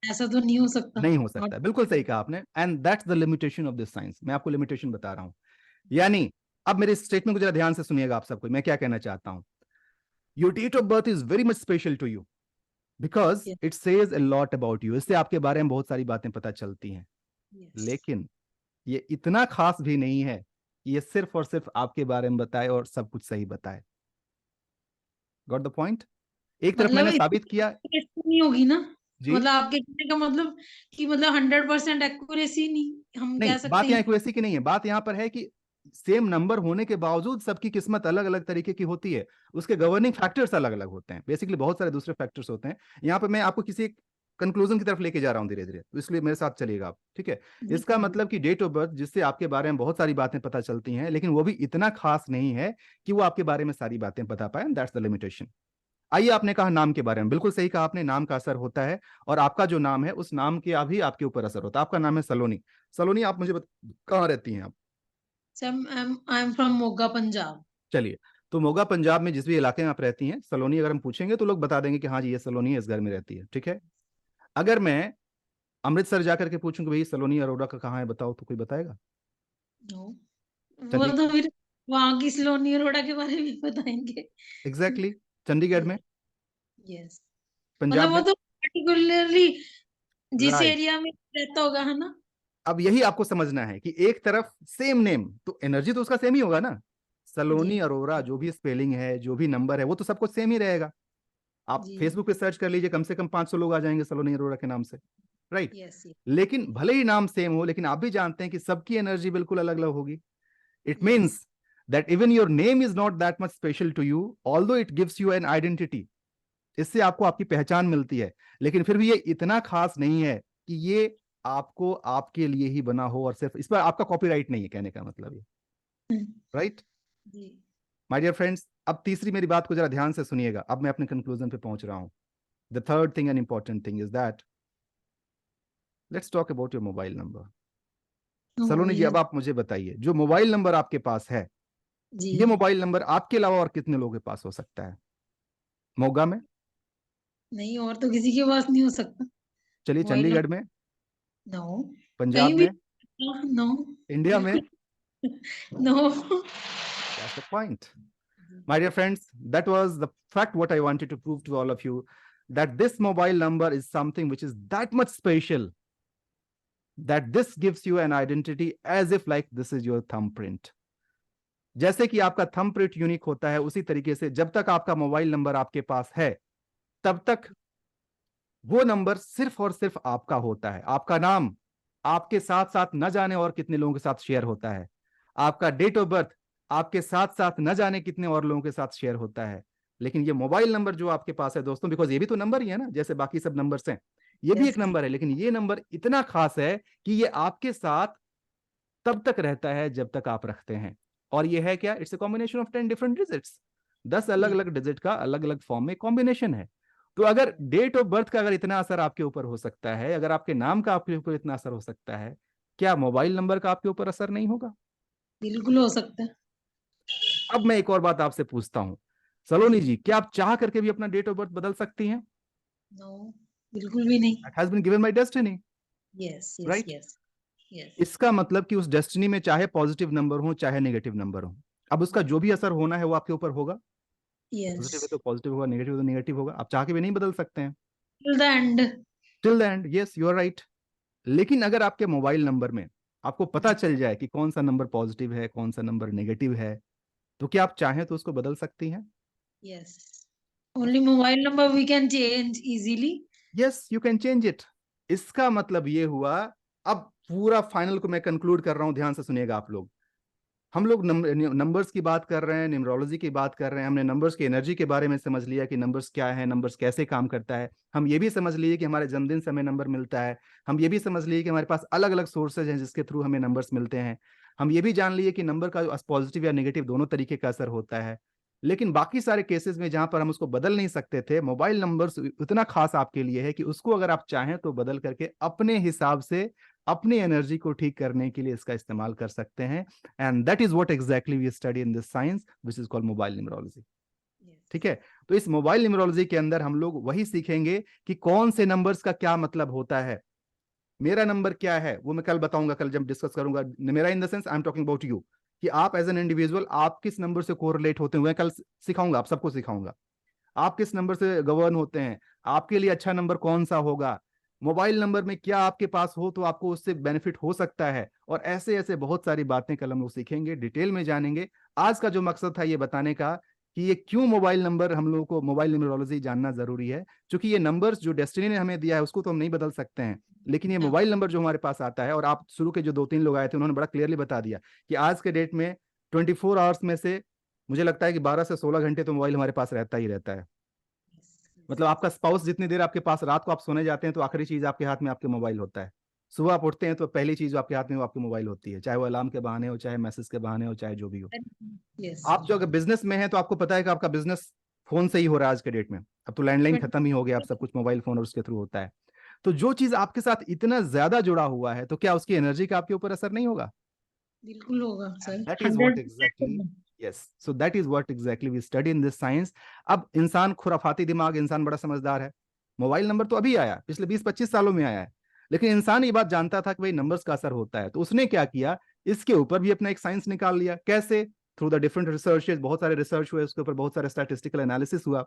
ऐसा तो नहीं हो सकता। नहीं हो Not सकता, बिल्कुल सही कहा आपने। And that's the limitation of this science. मैं आपको लिमिटेशन बता रहा हूँ। यानी अब मेरे स्टेटमेंट को जरा ध्यान से सुनिएगा आप सबको, मैं क्या कहना चाहता हूँ। Your date of birth is very much special to you because Yes. It says a lot about you. इससे आपके बारे में बहुत सारी बातें पता चलती हैं। Yes. लेकिन ये इतना खास भी नहीं है कि ये सिर्फ और सिर्फ आपके बारे में बताए और सब कुछ सही बताए। Got the point? एक तरफ मतलब मैंने इतनी साबित किया। accuracy नहीं होगी ना। जी। मतलब आपके कहने का मतलब कि मतलब 100% एक्यूरेसी नहीं हम नहीं, कह सकते बात यहाँ हैं। एक्यूरेसी की नहीं है, बात यहाँ पर है कि सेम नंबर होने के बावजूद सबकी किस्मत अलग अलग तरीके की होती है। उसके गवर्निंग फैक्टर्स अलग अलग होते हैं, बेसिकली बहुत सारे दूसरे फैक्टर्स होते हैं। यहाँ पे मैं आपको किसी कंक्लूजन की तरफ लेके जा रहा हूँ धीरे धीरे, तो इसलिए मेरे साथ चलिएगा आप, ठीक है? जी इसका जी। मतलब कि डेट ऑफ बर्थ जिससे आपके बारे में बहुत सारी बातें पता चलती हैं, लेकिन वो भी इतना खास नहीं है कि वो आपके बारे में सारी बातें बता पाए। That's the limitation. आइए, आपने कहा नाम के बारे में, बिल्कुल सही कहा आपने, नाम का असर होता है। और आपका जो नाम है, उस नाम के अभी आपके ऊपर असर होता है। आपका नाम है सलोनी। सलोनी, आप मुझे कहाँ रहती हैं आप? Sir I am from Moga, Punjab. चलिए, तो मोगा पंजाब में जिस भी इलाके में आप रहती हैं, सलोनी अगर हम पूछेंगे तो लोग बता देंगे कि हाँ जी, ये सलोनी है, इस घर में रहती है, ठीक है? अगर मैं अमृतसर जाकर के पूछूं कि भाई सलोनी अरोड़ा का कहाँ है, बताओ, तो कोई बताएगा? नो, वो चंडी तो फिर वहां की सलोनी अरोड़ा के बारे में बताएंगे। एग्जैक्टली, चंडीगढ़ में, यस। मतलब पंजाब वो में। तो पर्टिकुलरली जिस राइट। एरिया में रहता होगा, है ना। अब यही आपको समझना है कि एक तरफ सेम नेम, तो एनर्जी तो उसका सेम ही होगा ना। जी सलोनी अरोरा, जो भी स्पेलिंग है, जो भी नंबर है, वो तो सबको सेम ही रहेगा। आप जी। फेसबुक पे सर्च कर लीजिए, कम से कम 500 लोग आ जाएंगे सलोनी अरोरा के नाम से। राइट। यस लेकिन भले ही नाम सेम हो, लेकिन आप भी जानते हैं कि सबकी एनर्जी बिल्कुल अलग अलग होगी। It yes. Means that even your name is not that much special to you, although it gives you an identity. इससे आपको आपकी पहचान मिलती है, लेकिन फिर भी ये इतना खास नहीं है कि ये आपको आपके लिए ही बना हो और सिर्फ इस पर आपका कॉपीराइट नहीं है, कहने का मतलब ये। राइट। जी। माय डियर फ्रेंड्स, अब तीसरी मेरी बात को जरा ध्यान से सुनिएगा, अब मैं अपने कंक्लूजन पे पहुंच रहा हूं। The third thing and important thing is that let's talk about your mobile number. Saloni ji, yes अब आप मुझे बताइए, जो मोबाइल नंबर आपके पास है, जी। ये मोबाइल नंबर आपके अलावा और कितने लोगों के पास हो सकता है मोगा में? नहीं, और तो किसी के पास नहीं हो सकता चलिए, मोबाइल चंडीगढ़ नंबर। में, नो, कहीं पंजाब भी। में, नो। इंडिया में। बिल्कुल। No. That's the point. My dear friends, that was the fact what I wanted to prove to all of you, that this mobile number is something which is that much special, that this gives you an identity as if like this is your thumbprint. जैसे कि आपका थंबप्रिंट यूनिक होता है, उसी तरीके से जब तक आपका मोबाइल नंबर आपके पास है, तब तक वो नंबर सिर्फ और सिर्फ आपका होता है। आपका नाम आपके साथ साथ न जाने और कितने लोगों के साथ शेयर होता है। आपका डेट ऑफ बर्थ आपके साथ साथ न जाने कितने और लोगों के साथ शेयर होता है। लेकिन ये मोबाइल नंबर जो आपके पास है दोस्तों, बिकॉज ये भी तो नंबर ही है ना, जैसे बाकी सब नंबर्स हैं, ये भी Yes. एक नंबर है, लेकिन ये नंबर इतना खास है कि ये आपके साथ तब तक रहता है जब तक आप रखते हैं। और ये है क्या? It's a combination of 10 different digits. 10 अलग अलग डिजिट का अलग अलग फॉर्म में कॉम्बिनेशन है। तो अगर डेट ऑफ बर्थ का अगर इतना असर आपके ऊपर हो सकता है, अगर आपके नाम का आपके ऊपर इतना असर हो सकता है, क्या मोबाइल नंबर का आपके ऊपर असर नहीं होगा? बिल्कुल हो सकता है। अब मैं एक और बात आपसे पूछता हूं, सलोनी जी, क्या आप चाह करके भी अपना डेट ऑफ बर्थ बदल सकती हैं? नो, बिल्कुल भी नहीं। That has been given by destiny, yes yes right? Yes yes इसका मतलब कि उस डेस्टिनी में चाहे पॉजिटिव नंबर हो चाहे नेगेटिव नंबर हो, अब उसका जो भी असर होना है वो आपके ऊपर होगा। यस पॉजिटिव है तो पॉजिटिव होगा, नेगेटिव है तो नेगेटिव होगा। आप चाह के भी नहीं बदल सकते हैं। Till the end. Till the end, yes you are right. लेकिन अगर आपके मोबाइल नंबर में आपको पता चल जाए कि कौन सा नंबर पॉजिटिव है कौन सा नंबर नेगेटिव है, तो क्या आप चाहें तो उसको बदल सकती हैं? Yes, only mobile number we can change easily. Yes you can change it. इसका मतलब ये हुआ, अब पूरा फाइनल को मैं कंक्लूड कर रहा हूं, ध्यान से सुनिएगा आप लोग। हम लोग नंबर्स की बात कर रहे हैं, न्यूमरोलॉजी की बात कर रहे हैं, हमने नंबर्स की एनर्जी के बारे में समझ लिया कि नंबर्स क्या है, नंबर्स कैसे काम करता है। हम ये भी समझ लिए कि हमारे जन्मदिन से हमें नंबर मिलता है। हम ये भी समझ लिए कि हमारे पास अलग अलग सोर्सेज हैं जिसके थ्रू हमें नंबर्स मिलते हैं। हम ये भी जान लिए कि नंबर का पॉजिटिव या नेगेटिव दोनों तरीके का असर होता है। लेकिन बाकी सारे केसेस में जहां पर हम उसको बदल नहीं सकते थे, मोबाइल नंबर्स इतना खास आपके लिए है कि उसको अगर आप चाहें तो बदल करके अपने हिसाब से अपनी एनर्जी को ठीक करने के लिए इसका इस्तेमाल कर सकते हैं। And that is what exactly we study in this science which is called mobile numerology. ठीक है, तो इस मोबाइल न्यूमरोलॉजी के अंदर हम लोग वही सीखेंगे कि कौन से नंबर्स का क्या मतलब होता है। मेरा नंबर क्या है वो मैं कल बताऊंगा, कल जब डिस्कस करूंगा। मेरा in the sense I am talking about you, कि आप एज एन इंडिविजुअल आप किस नंबर से कोरिलेट होते हुए, कल सिखाऊंगा, आप सबको सिखाऊंगा आप किस नंबर से गवर्न होते हैं, आपके लिए अच्छा नंबर कौन सा होगा, मोबाइल नंबर में क्या आपके पास हो तो आपको उससे बेनिफिट हो सकता है। और ऐसे ऐसे बहुत सारी बातें कल हम लोग सीखेंगे, डिटेल में जानेंगे। आज का जो मकसद था ये बताने का कि ये क्यों मोबाइल नंबर, हम लोगों को मोबाइल न्यूमरोलॉजी जानना जरूरी है, क्योंकि ये नंबर्स जो डेस्टिनी ने हमें दिया है उसको तो हम नहीं बदल सकते हैं। लेकिन ये मोबाइल नंबर जो हमारे पास आता है, और आप शुरू के जो 2-3 लोग आए थे उन्होंने बड़ा क्लियरली बता दिया कि आज के डेट में 24 आवर्स में से मुझे लगता है कि 12 से 16 घंटे तो मोबाइल हमारे पास रहता ही रहता है। मतलब आपका स्पाउस जितनी देर आपके पास, रात को आप सोने जाते हैं तो आखिरी चीज आपके हाथ में आपके मोबाइल होता है, सुबह आप उठते हैं तो पहली चीज जो आपके हाथ में वो आपके मोबाइल होती है, चाहे वो अलार्म के बहाने हो, चाहे मैसेज के बहाने हो, चाहे जो भी हो। यस आप जो अगर बिजनेस में है तो आपको पता है कि आपका बिजनेस फोन से ही हो रहा है आज के डेट में। अब तो लैंडलाइन खत्म ही हो गया, अब सब कुछ मोबाइल फोन और उसके थ्रू होता है। तो जो चीज आपके साथ इतना ज्यादा जुड़ा हुआ है, तो क्या उसकी एनर्जी का आपके ऊपर असर नहीं होगा? बिल्कुल होगा sir, that is what 100%। Exactly, yes, so that is what exactly we study in this science. अब इंसान खुराफाती दिमाग, इंसान बड़ा समझदार है। मोबाइल नंबर तो अभी आया, पिछले 20-25 सालों में आया है, लेकिन इंसान ये बात जानता था कि भाई नंबर्स का असर होता है। तो उसने क्या किया, इसके ऊपर भी अपना एक साइंस निकाल लिया। कैसे? थ्रू द डिफरेंट रिसर्चेस, बहुत सारे रिसर्च हुए उसके ऊपर, बहुत सारे स्टैटिस्टिकल एनालिसिस हुआ,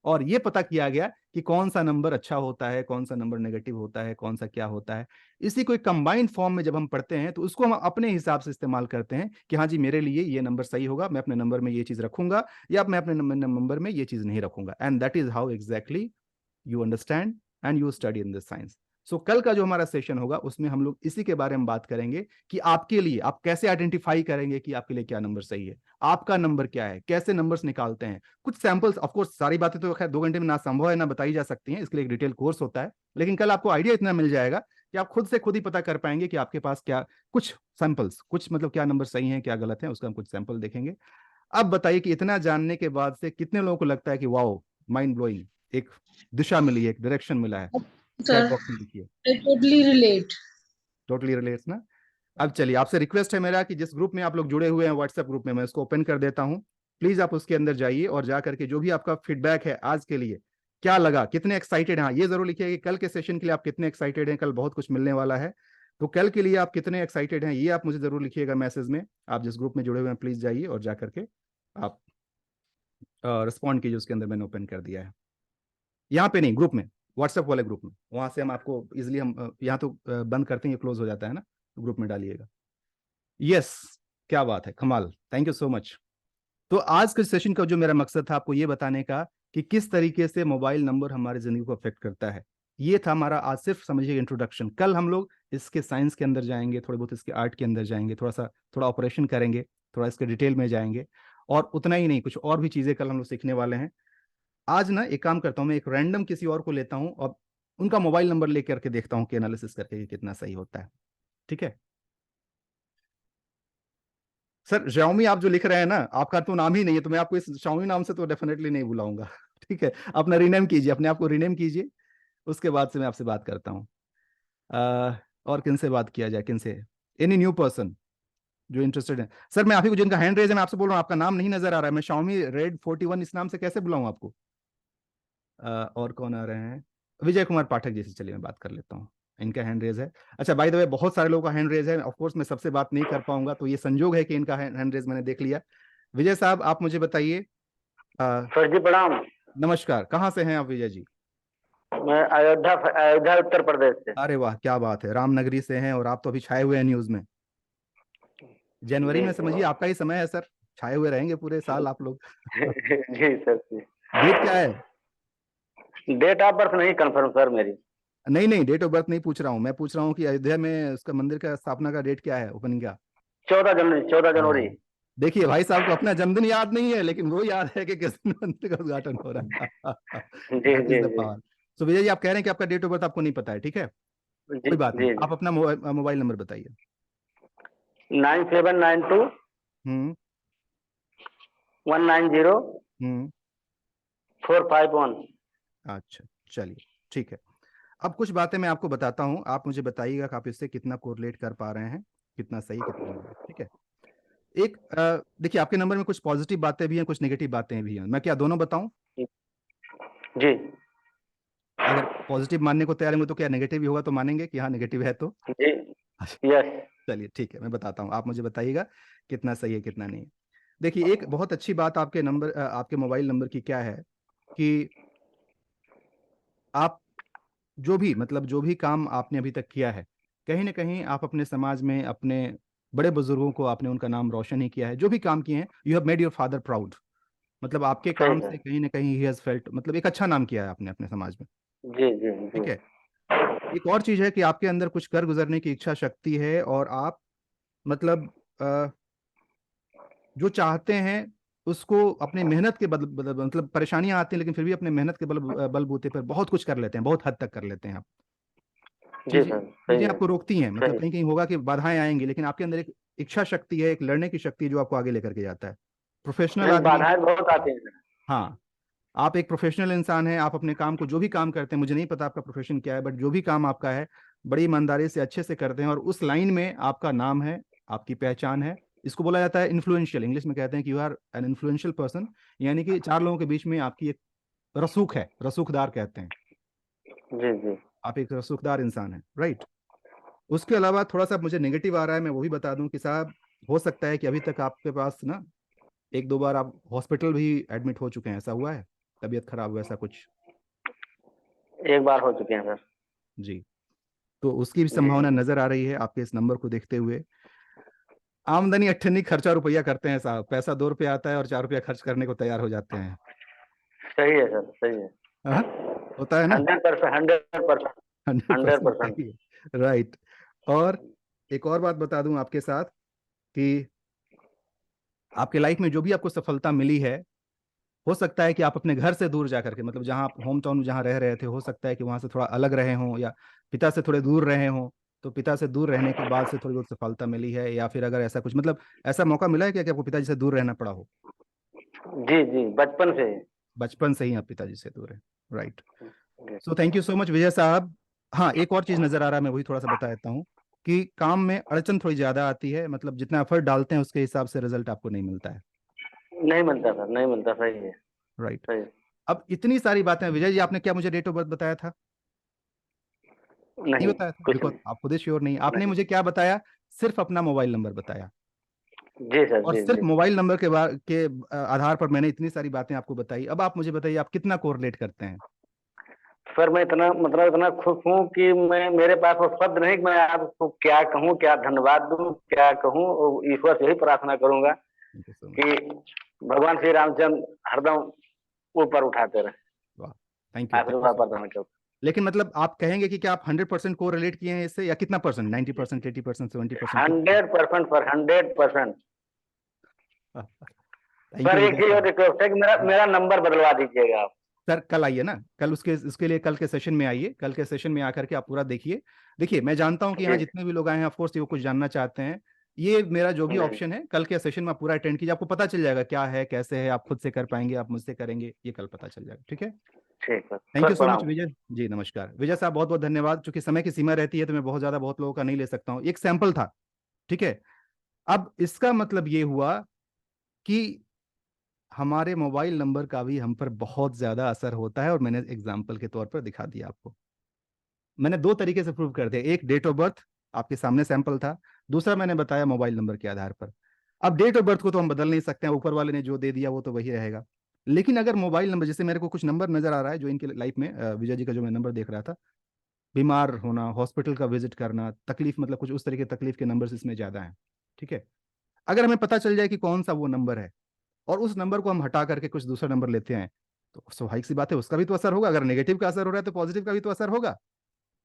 और ये पता किया गया कि कौन सा नंबर अच्छा होता है, कौन सा नंबर नेगेटिव होता है, कौन सा क्या होता है। इसी को एक कंबाइंड फॉर्म में जब हम पढ़ते हैं तो उसको हम अपने हिसाब से इस्तेमाल करते हैं कि हाँ जी मेरे लिए ये नंबर सही होगा, मैं अपने नंबर में ये चीज रखूंगा, या मैं अपने नंबर में ये चीज नहीं रखूंगा। And that is how exactly you understand and you study in this science. So कल का जो हमारा सेशन होगा उसमें हम लोग इसी के बारे में बात करेंगे कि आपके लिए, आप कैसे आइडेंटिफाई करेंगे कि आपके लिए क्या नंबर सही है, आपका नंबर क्या है, कैसे नंबर्स निकालते हैं, कुछ सैंपल्स। ऑफ कोर्स सारी बातें तो खैर 2 घंटे में ना संभव है ना बताई जा सकती हैं, इसके लिए एक डिटेल कोर्स होता है। लेकिन कल आपको आइडिया इतना मिल जाएगा कि आप खुद से खुद ही पता कर पाएंगे कि आपके पास क्या, कुछ सैंपल्स, कुछ मतलब क्या नंबर सही है क्या गलत है, उसका हम कुछ सैंपल देखेंगे। अब बताइए कि इतना जानने के बाद से कितने लोगों को लगता है कि वाओ, माइंड ब्लोइंग, एक दिशा मिली है, एक डायरेक्शन मिला है? चैट सर, बॉक्स में लिखिए। I totally relate. Totally relates ना। अब चलिए, आपसे रिक्वेस्ट है मेरा कि जिस ग्रुप में आप लोग जुड़े हुए हैं, व्हाट्सएप ग्रुप में, मैं इसको ओपन कर देता हूं। प्लीज आप उसके अंदर जाइए और जा करके जो भी आपका फीडबैक है आज के लिए, क्या लगा, कितने एक्साइटेड हैं, हाँ ये जरूर लिखिए कि कल के सेशन के लिए आप कितने एक्साइटेड हैं। कल बहुत कुछ मिलने वाला है, तो कल के लिए आप कितने एक्साइटेड हैं ये आप मुझे जरूर लिखिएगा मैसेज में। आप जिस ग्रुप में जुड़े हुए हैं प्लीज जाइए और जा करके आप रिस्पॉन्ड कीजिए, उसके अंदर मैंने ओपन कर दिया है। यहाँ पे नहीं, ग्रुप में, व्हाट्सएप वाले ग्रुप में, वहां से हम आपको इजिली, हम यहाँ तो बंद करते हैं, ये क्लोज हो जाता है ना, तो ग्रुप में डालिएगा। यस, क्या बात है, कमाल, थैंक यू सो मच। तो आज के सेशन का जो मेरा मकसद था आपको ये बताने का कि किस तरीके से मोबाइल नंबर हमारी जिंदगी को अफेक्ट करता है, ये था हमारा आज सिर्फ समझिए इंट्रोडक्शन। कल हम लोग इसके साइंस के अंदर जाएंगे, थोड़े बहुत इसके आर्ट के अंदर जाएंगे, थोड़ा ऑपरेशन करेंगे, थोड़ा इसके डिटेल में जाएंगे, और उतना ही नहीं, कुछ और भी चीज़ें कल हम लोग सीखने वाले हैं। आज ना एक काम करता हूँ, मैं एक रैंडम किसी और को लेता हूँ और उनका मोबाइल नंबर लेकर के देखता हूँ कि एनालिसिस करके कि कितना सही होता है। ठीक है सर, Xiaomi आप जो लिख रहे हैं ना, आपका तो नाम ही नहीं है, तो मैं आपको इस Xiaomi नाम से तो डेफिनेटली नहीं बुलाऊंगा। ठीक है, अपना रीनेम कीजिए, अपने आप को रीनेम कीजिए, उसके बाद से मैं आपसे बात करता हूँ। और किन से बात किया जाए, किन से, एनी न्यू पर्सन जो इंटरेस्टेड है। सर मैं आप ही को, जिनका हैंड रेज है, मैं आपसे बोल रहा हूँ, आपका नाम नहीं नजर आ रहा है, मैं Xiaomi Red 41 इस नाम से कैसे बुलाऊं आपको। और कौन आ रहे हैं, विजय कुमार पाठक जी से, चलिए मैं बात कर लेता हूँ, इनका हैंड रेज है। अच्छा, बाय द वे बहुत सारे लोगों का हैंड रेज है, ऑफ कोर्स मैं सबसे बात नहीं कर पाऊंगा, तो ये संजोग है कि इनका हैंड रेज मैंने देख लिया। विजय साहब आप मुझे बताइए। सर जी प्रणाम। नमस्कार, कहाँ से हैं आप विजय जी। मैं अयोध्या उत्तर प्रदेश से। अरे वाह, क्या बात है, रामनगरी से हैं, और आप तो अभी छाए हुए हैं न्यूज में। जनवरी जी में समझिए आपका ही समय है सर, छाए हुए रहेंगे पूरे साल आप लोग। जी सर जी। डेट क्या है। डेट ऑफ बर्थ नहीं कंफर्म सर मेरी। नहीं नहीं, डेट ऑफ बर्थ नहीं पूछ रहा हूँ, मैं पूछ रहा हूँ कि अयोध्या में उसका मंदिर का स्थापना का डेट क्या है, ओपनिंग का। 14 जनवरी। हाँ। देखिए भाई साहब को अपना जन्मदिन याद नहीं है, लेकिन वो याद है कि किस दिन मंदिर का उद्घाटन हो रहा है। G that is G the G power. तो विजय जी आप कह रहे हैं कि आपका डेट ऑफ बर्थ आपको नहीं पता है, ठीक है, जी कोई बात नहीं, जी आप अपना मोबाइल नंबर बताइए। 9792 हम्म 190 हम्म 451। अच्छा, चलिए ठीक है। अब कुछ बातें मैं आपको बताता हूँ, आप मुझे बताइएगा कि आप इससे कितना कोरिलेट कर पा रहे हैं, कितना सही कितना नहीं है, ठीक है। एक देखिए, आपके नंबर में कुछ पॉजिटिव बातें भी हैं, कुछ नेगेटिव बातें भी हैं, मैं क्या दोनों बताऊं। जी अगर पॉजिटिव मानने को तैयार होंगे तो क्या नेगेटिव भी होगा तो मानेंगे कि हाँ नेगेटिव है तो। जी यस। चलिए ठीक है, मैं बताता हूँ, आप मुझे बताइएगा कितना सही है कितना नहीं है। देखिए, एक बहुत अच्छी बात आपके नंबर, आपके मोबाइल नंबर की क्या है कि आप जो भी, मतलब जो भी काम आपने अभी तक किया है, कहीं ना कहीं आप अपने समाज में, अपने बड़े बुजुर्गों को आपने उनका नाम रोशन ही किया है, जो भी काम किए हैं, you have made your father proud. मतलब आपके सही काम सर। से कहीं ना कहीं ही हैज फेल्ट, मतलब एक अच्छा नाम किया है आपने अपने समाज में। जी जी ठीक जी है, एक और चीज है कि आपके अंदर कुछ कर गुजरने की इच्छा शक्ति है, और आप मतलब जो चाहते हैं उसको अपने मेहनत के मतलब परेशानियां आती हैं, लेकिन फिर भी अपने मेहनत के बलबूते पर बहुत कुछ कर लेते हैं, बहुत हद तक कर लेते हैं आप। जी चीजें सर चीजें सही है। आपको रोकती हैं, मतलब सही। कहीं कहीं होगा कि बाधाएं आएंगी, लेकिन आपके अंदर एक इच्छा शक्ति है, एक लड़ने की शक्ति है जो आपको आगे लेकर के जाता है। प्रोफेशनल नहीं, आदमी। बाधाएं बहुत आती हैं सर। हाँ, आप एक प्रोफेशनल इंसान हैं, आप अपने काम को, जो भी काम करते हैं, मुझे नहीं पता आपका प्रोफेशन क्या है, बट जो भी काम आपका है बड़ी ईमानदारी से अच्छे से करते हैं, और उस लाइन में आपका नाम है, आपकी पहचान है। इसको बोला जाता है इन्फ्लुएंशियल, इंग्लिश में कहते हैं कि you are an influential person, यानी कि चार लोगों के बीच में आपकी एक रसूख है, रसूखदार कहते हैं, जी जी आप एक रसूखदार इंसान हैं, राइट। उसके अलावा थोड़ा सा मुझे नेगेटिव आ रहा है, मैं वो भी बता दूं कि साहब, हो सकता है कि अभी तक आपके पास ना एक दो बार आप हॉस्पिटल भी एडमिट हो चुके हैं, ऐसा हुआ है, तबीयत खराब हुआ, ऐसा कुछ। एक बार हो चुके हैं सर। जी, तो उसकी भी जी संभावना नजर आ रही है आपके इस नंबर को देखते हुए। आमदनी अट्ठन्नी, खर्चा रुपया करते हैं साहब, पैसा 2 रुपये आता है और 4 रुपया खर्च करने को तैयार हो जाते हैं। सही है सर सही है। हाँ, होता है ना। 100%। 100%। 100% 100%। सही है, राइट। और एक और बात बता दूं आपके साथ कि आपके लाइफ में जो भी आपको सफलता मिली है, हो सकता है कि आप अपने घर से दूर जा करके, मतलब जहाँ आप होम टाउन जहाँ रह रहे थे, हो सकता है कि वहां से थोड़ा अलग रहे हों, या पिता से थोड़े दूर रहे हों, तो पिता से दूर रहने के बाद से थोड़ी बहुत सफलता मिली है, या फिर अगर ऐसा कुछ, मतलब ऐसा मौका मिला है क्या कि आपको पिताजी से दूर रहना पड़ा हो। जी जी बचपन से। बचपन से ही आप पिताजी से दूर है, राइट। जी so thank you so much Vijay साहब। हाँ, एक और चीज नजर आ रहा है, मैं वही थोड़ा सा बता देता हूँ कि काम में अड़चन थोड़ी ज्यादा आती है, मतलब जितना एफर्ट डालते हैं उसके हिसाब से रिजल्ट आपको नहीं मिलता है, नहीं मिलता सर, नहीं मिलता। सही है। राइट। सही। अब इतनी सारी बातें, विजय जी आपने क्या मुझे डेट ऑफ बर्थ बताया था, नहीं नहीं बताया था, कुछ देखो नहीं। आप खुद ही श्योर नहीं, आपने नहीं। मुझे क्या बताया, सिर्फ अपना मोबाइल नंबर बताया, जी सर और जी सिर्फ जी। मोबाइल नंबर के आधार पर मैंने इतनी सारी बातें आपको बताई। अब आप मुझे बताइए आप कितना कोरिलेट करते हैं। सर मैं इतना मतलब इतना खुश हूँ कि मैं, मेरे पास वो शब्द नहीं कि मैं आपको क्या कहूँ, क्या धन्यवाद दूँ, क्या कहूँ। और ईश्वर से यही प्रार्थना करूंगा थैंक यू सो कि मच। भगवान श्री रामचंद्र हरदम ऊपर उठाते रहे, वाह, थैंक यू आशीर्वाद सो मच। प्रदान करते। लेकिन मतलब आप कहेंगे कि क्या आप 100% को रिलेट किए हैं इससे, या कितना percent, 90%, 80%, 70%? 100% sir, 100%। Thank sir you एक विजय चीज और साहब। रिक्वेस्ट है कि मेरा मेरा नंबर बदलवा दीजिएगा आप। सर कल आइए ना, कल उसके लिए कल के सेशन में आइए, कल के सेशन में आकर के आप पूरा देखिए। देखिए मैं जानता हूं कि यहाँ जी जितने भी लोग आए हैं ऑफ कोर्स वो कुछ जानना चाहते हैं। ये मेरा जो भी जी ऑप्शन है, कल के सेशन में आप पूरा अटेंड कीजिए, आपको पता चल जाएगा क्या है कैसे है, आप खुद से कर पाएंगे, आप मुझसे करेंगे, ये कल पता चल जाएगा। ठीक है, ठीक है thank sir, you so much प्रणाम। विजय जी, नमस्कार विजय साहब, बहुत बहुत धन्यवाद। चूंकि समय की सीमा रहती है तो मैं बहुत ज्यादा बहुत लोगों का नहीं ले सकता हूँ, एक सैंपल था। ठीक है, अब इसका मतलब ये हुआ कि हमारे मोबाइल नंबर का भी हम पर बहुत ज्यादा असर होता है, और मैंने एग्जाम्पल के तौर पर दिखा दिया आपको। मैंने दो तरीके से प्रूव कर दिया, एक डेट ऑफ बर्थ, आपके सामने सैंपल था, दूसरा मैंने बताया मोबाइल नंबर के आधार पर। अब डेट ऑफ बर्थ को तो हम बदल नहीं सकते हैं, ऊपर वाले ने जो दे दिया वो तो वही रहेगा। लेकिन अगर मोबाइल नंबर, जैसे मेरे को कुछ नंबर नजर आ रहा है जो इनके लाइफ में, विजय जी का जो मैं नंबर देख रहा था, बीमार होना, हॉस्पिटल का विजिट करना, तकलीफ, मतलब कुछ उस तरह की तकलीफ के नंबर इसमें ज्यादा हैं। ठीक है, अगर हमें पता चल जाए कि कौन सा वो नंबर है, और उस नंबर को हम हटा करके कुछ दूसरा नंबर लेते हैं, तो स्वाभाविक सी बात है उसका भी तो असर होगा। अगर नेगेटिव का असर हो रहा है तो पॉजिटिव का भी तो असर होगा।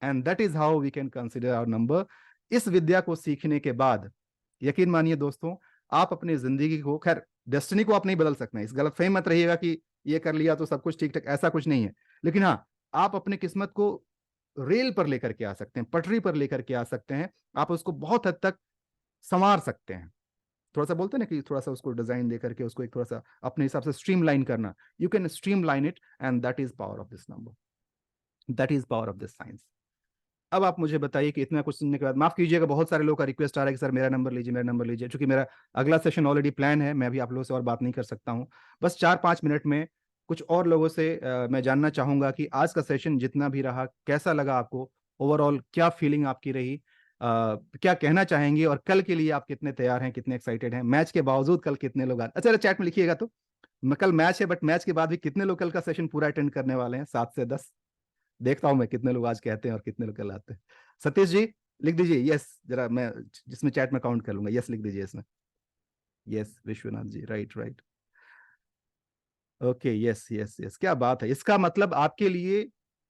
And that is how we can consider our number. इस विद्या को सीखने के बाद यकीन मानिए दोस्तों, आप अपनी जिंदगी को, खैर डेस्टिनी को आप नहीं बदल सकते हैं, इस गलत फहमी मत रहिएगा कि ये कर लिया तो सब कुछ ठीक ठाक, ऐसा कुछ नहीं है। लेकिन हाँ, आप अपनी किस्मत को रेल पर लेकर के आ सकते हैं, पटरी पर लेकर के आ सकते हैं, आप उसको बहुत हद तक संवार सकते हैं। थोड़ा सा बोलते हैं ना कि थोड़ा सा उसको डिजाइन दे करके उसको एक थोड़ा सा अपने हिसाब से स्ट्रीमलाइन करना, you can streamline it, and that is power of this number, that is power of this science. अब आप मुझे बताइए कि इतना कुछ सुनने के बाद, माफ कीजिएगा बहुत सारे लोगों का रिक्वेस्ट आ रहा है कि सर मेरा नंबर लीजिए, मेरा नंबर लीजिए। चूंकि मेरा अगला सेशन ऑलरेडी प्लान है, मैं भी आप लोगों से और बात नहीं कर सकता हूं। बस 4-5 मिनट में कुछ और लोगों से मैं जानना चाहूंगा कि आज का सेशन जितना भी रहा कैसा लगा आपको, ओवरऑल क्या फीलिंग आपकी रही, क्या कहना चाहेंगे, और कल के लिए आप कितने तैयार हैं, कितने एक्साइटेड हैं, मैच के बावजूद कल कितने लोग अच्छा चैट में लिखिएगा तो। मैं कल मैच है, बट मैच के बाद भी कितने लोग कल का सेशन पूरा अटेंड करने वाले हैं, 7 से 10? देखता हूं मैं कितने लोग आज कहते हैं और कितने लोग कल आते हैं। सतीश जी लिख दीजिए यस, जरा मैं जिसमें चैट में काउंट कर लूंगा, यस लिख दीजिए इसमें। Yes Vishwanath ji, right right, okay, yes yes yes, क्या बात है। इसका मतलब आपके लिए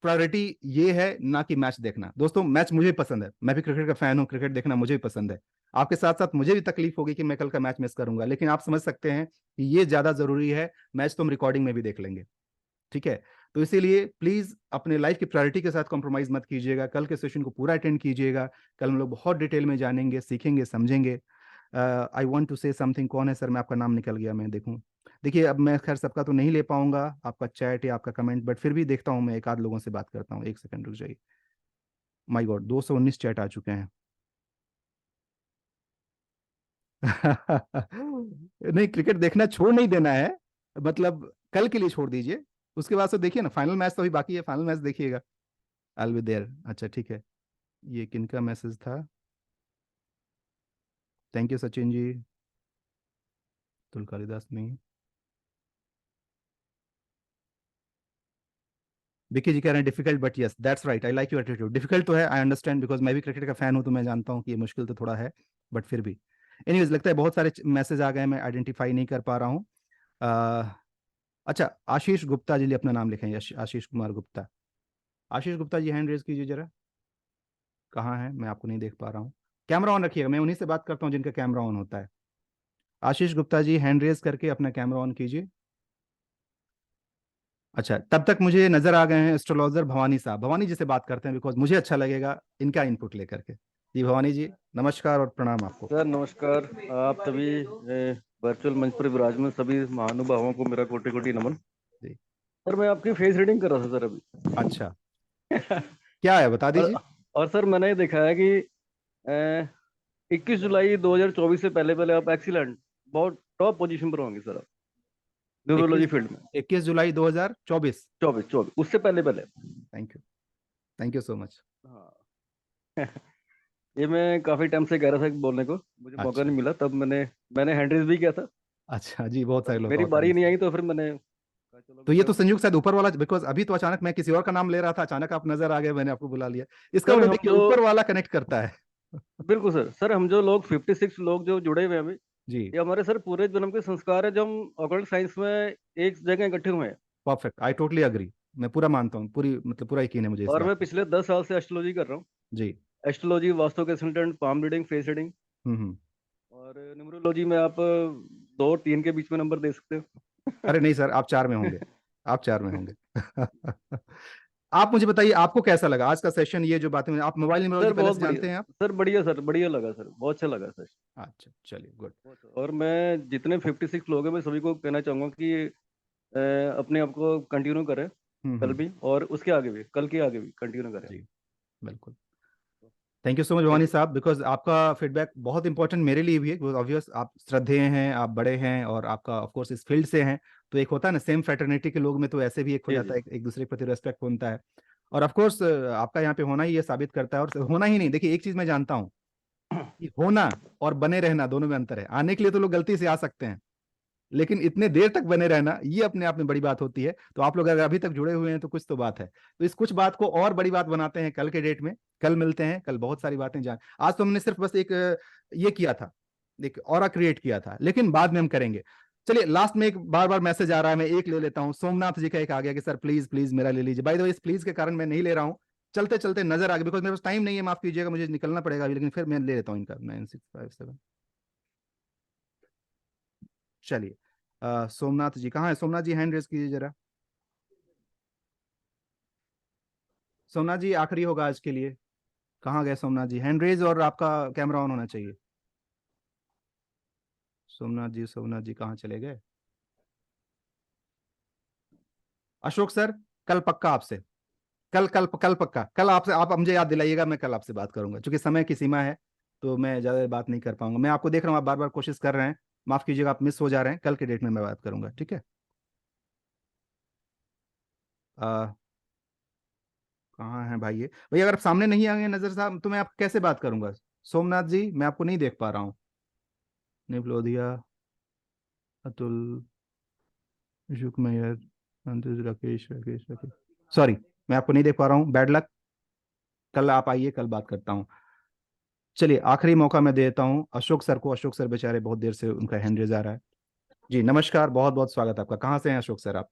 प्रायोरिटी ये है ना कि मैच देखना। दोस्तों मैच मुझे भी पसंद है, मैं भी क्रिकेट का फैन हूँ, क्रिकेट देखना मुझे भी पसंद है। आपके साथ साथ मुझे भी तकलीफ होगी कि मैं कल का मैच मिस करूंगा, लेकिन आप समझ सकते हैं कि ये ज्यादा जरूरी है, मैच तो हम रिकॉर्डिंग में भी देख लेंगे। ठीक है, तो इसीलिए प्लीज अपने लाइफ की प्रायोरिटी के साथ कॉम्प्रोमाइज मत कीजिएगा, कल के सेशन को पूरा अटेंड कीजिएगा। कल हम लोग बहुत डिटेल में जानेंगे, सीखेंगे, समझेंगे। I want to say something, कौन है सर, मैं आपका नाम निकल गया, मैं देखूं। देखिए अब मैं खैर सबका तो नहीं ले पाऊंगा, आपका चैट या आपका कमेंट, बट फिर भी देखता हूं, मैं एक आध लोगों से बात करता हूँ, एक सेकंड रुक जाइए। माय गॉड, 219 चैट आ चुके हैं। नहीं, क्रिकेट देखना छोड़ नहीं देना है, मतलब कल के लिए छोड़ दीजिए, उसके बाद तो देखिए ना, फाइनल मैच तो अभी बाकी है, फाइनल मैच देखिएगा। आई विल बी देयर, अच्छा ठीक है। ये किनका मैसेज था? थैंक यू सचिन जी, तुलकालिदास नहीं। विकी जी कह रहे हैं difficult, but yes that's right, I like your attitude. Difficult तो है, आई अंडरस्टैंड, बिकॉज मैं भी क्रिकेट का फैन हूं, तो मैं जानता हूं कि ये मुश्किल तो थोड़ा है, बट फिर भी एनीवेज, लगता है बहुत सारे मैसेज आ गए, मैं आइडेंटिफाई नहीं कर पा रहा हूँ। अच्छा, आशीष गुप्ता जी अपना नाम लिखें, आशीष कुमार गुप्ता। आशीष गुप्ता जी हैंड रेज कीजिए जरा, कहाँ है, मैं आपको नहीं देख पा रहा हूँ। कैमरा ऑन रखिएगा, मैं उन्हीं से बात करता हूँ जिनका कैमरा ऑन होता है। आशीष गुप्ता जी हैंड रेज करके अपना कैमरा ऑन कीजिए। अच्छा, तब तक मुझे नजर आ गए हैं एस्ट्रोलॉजर भवानी साहब, भवानी जी से बात करते हैं, बिकॉज मुझे अच्छा लगेगा इनका इनपुट लेकर के। जी भवानी जी, नमस्कार और प्रणाम आपको। सर नमस्कार, आप सभी वर्चुअल मंच पर विराजमान सभी महानुभावों को मेरा कोटि कोटि नमन। जी, सर मैं आपकी फेस रीडिंग कर रहा था सर अभी। अच्छा, क्या है बता और, दीजिए। और सर मैंने ये देखा है कि 21 जुलाई 2024 से पहले पहले आप एक्सीलेंट बहुत टॉप पोजीशन पर होंगे सर, आप न्यूरोलॉजी 21 फील्ड में। 21 जुलाई 2024। 24 उससे पहले पहले। Thank you so much. हाँ ये मैं काफी टाइम से कह रहा था बोलने को, मुझे मौका अच्छा नहीं मिला, तब मैंने हैंड रेज भी किया था, अच्छा जी, बहुत सारे तब लोग मेरी होता है बारी नहीं ऐसे। आई, तो फिर मैंने कहा चलो तो मैं ये तो कर संयोग देता शायद ऊपर वाला, बिकॉज अभी तो अचानक मैं किसी और का नाम ले रहा था, अचानक आप नजर आ गए, मैंने आपको बुला लिया। हूँ। इसका सर मतलब हम देखिए जो ऊपर वाला कनेक्ट करता है। बिल्कुल सर हम जो लोग 56 लोग जो जुड़े हुए हैं अभी, जी, ये हमारे सर पूरे जन्म के संस्कार है, जो हम ऑकल्ट साइंस में एक जगह इकट्ठे हुए हैं। Perfect, I totally agree. मैं पूरा मानता हूँ, पूरी मतलब पूरा यकीन है मुझे इस और बात मैं पे। पिछले 10 साल से एस्ट्रोलॉजी कर रहा हूँ। जी। Astrology, vastu consultant, palm reading, face reading, hmm. और न्यूमरोलॉजी में आप 2 3 के बीच में नंबर दे सकते हो। अरे नहीं सर, आप 4 में होंगे, आप 4 में होंगे। आप मुझे बताइए, आपको कैसा लगा आज का सेशन? ये जो बातें आप मोबाइल न्यूमरोलॉजी सर पहले बहुत से बढ़िया जानते हैं आप? सर, बढ़िया सर, बढ़िया लगा सर, बहुत अच्छा लगा सर। अच्छा चलिए, गुड। और मैं जितने 56 लोग हैं, मैं सभी को कहना चाहूंगा कि अपने आप को कंटिन्यू करें, कल हम्म। भी और उसके आगे भी, कल के आगे भी कंटिन्यू करें। जी बिल्कुल। Thank you so much Bhavani साहब, बिकॉज आपका फीडबैक बहुत इंपॉर्टेंट मेरे लिए भी है, बिकॉज ऑब्वियस आप श्रद्धेय हैं, आप बड़े हैं, और आपका ऑफ कोर्स इस फील्ड से हैं, तो एक होता है ना सेम फ्रेटरनिटी के लोग में, तो ऐसे भी एक हो जी जाता जी है, एक दूसरे के प्रति रेस्पेक्ट बनता है। और ऑफ कोर्स आपका यहाँ पे होना ही ये साबित करता है, और होना ही नहीं, देखिए एक चीज मैं जानता हूँ कि होना और बने रहना दोनों में अंतर है। आने के लिए तो लोग गलती से आ सकते हैं, लेकिन इतने देर तक बने रहना ये अपने आप में बड़ी बात होती है। तो आप लोग अगर अभी तक जुड़े हुए हैं तो कुछ तो बात है। तो इस कुछ बात को और बड़ी बात बनाते हैं कल के डेट में। कल मिलते हैं, कल बहुत सारी बातें जान, आज तो हमने सिर्फ बस एक ये किया था, एक ऑरा क्रिएट किया था, लेकिन बाद में हम करेंगे। चलिए, लास्ट में एक बार बार मैसेज आ रहा है, मैं एक ले लेता हूँ। सोमनाथ जी का एक आ गया कि सर प्लीज प्लीज मेरा ले लीजिए। बाय द वे, इस प्लीज के कारण मैं नहीं ले रहा हूँ, चलते चलते नजर आ गया, बिकॉज मेरे पास टाइम नहीं है, माफ कीजिएगा, मुझे निकलना पड़ेगा अभी, लेकिन फिर मैं ले लेता हूँ इनका 9657। चलिए, सोमनाथ जी कहाँ है? सोमनाथ जी हैंड रेज कीजिए जरा। सोमनाथ जी आखिरी होगा आज के लिए। कहाँ गए सोमनाथ जी? हैंड रेज और आपका कैमरा ऑन होना चाहिए। सोमनाथ जी, सोमनाथ जी कहाँ चले गए? अशोक सर, कल पक्का आपसे, कल कल कल पक्का, कल आपसे, आप मुझे याद दिलाइएगा, मैं कल आपसे बात करूंगा, क्योंकि समय की सीमा है, तो मैं ज़्यादा बात नहीं कर पाऊंगा। मैं आपको देख रहा हूँ, आप बार बार कोशिश कर रहे हैं, माफ कीजिएगा, आप मिस हो जा रहे हैं। कल के डेट में मैं बात करूंगा, ठीक है? आ, कहाँ है भाई ये? भैया अगर आप सामने नहीं आएंगे नजर साहब, तो मैं आप कैसे बात करूंगा? सोमनाथ जी, मैं आपको नहीं देख पा रहा हूँ। निपलोदिया, अतुल, शुक मैयर, राकेश राकेश राकेश, सॉरी, मैं आपको नहीं देख पा रहा हूँ, बैड लक। कल आप आइए, कल बात करता हूँ। चलिए, आखिरी मौका मैं देता हूँ अशोक सर को। अशोक सर बेचारे बहुत देर से उनका हैंड रेज आ रहा है। जी नमस्कार, बहुत बहुत स्वागत आपका। कहाँ से हैं अशोक सर आप?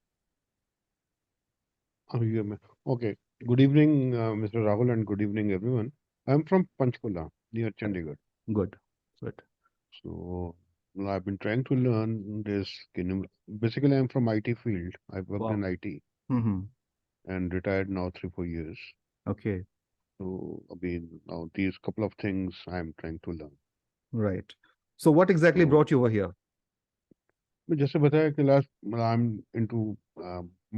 Yeah, okay. Good evening, Mr. Rahul, and good evening, everyone. I'm from Panchkula, near Chandigarh. Good good. So I've been trying to learn this. Basically, I'm from IT field. I've worked वाह। in IT hmm. and retired now 3 4 years. Okay. So I mean, now these couple of things I'm trying to learn. Right. So what exactly So brought you over here? जैसे बताया कि last I'm into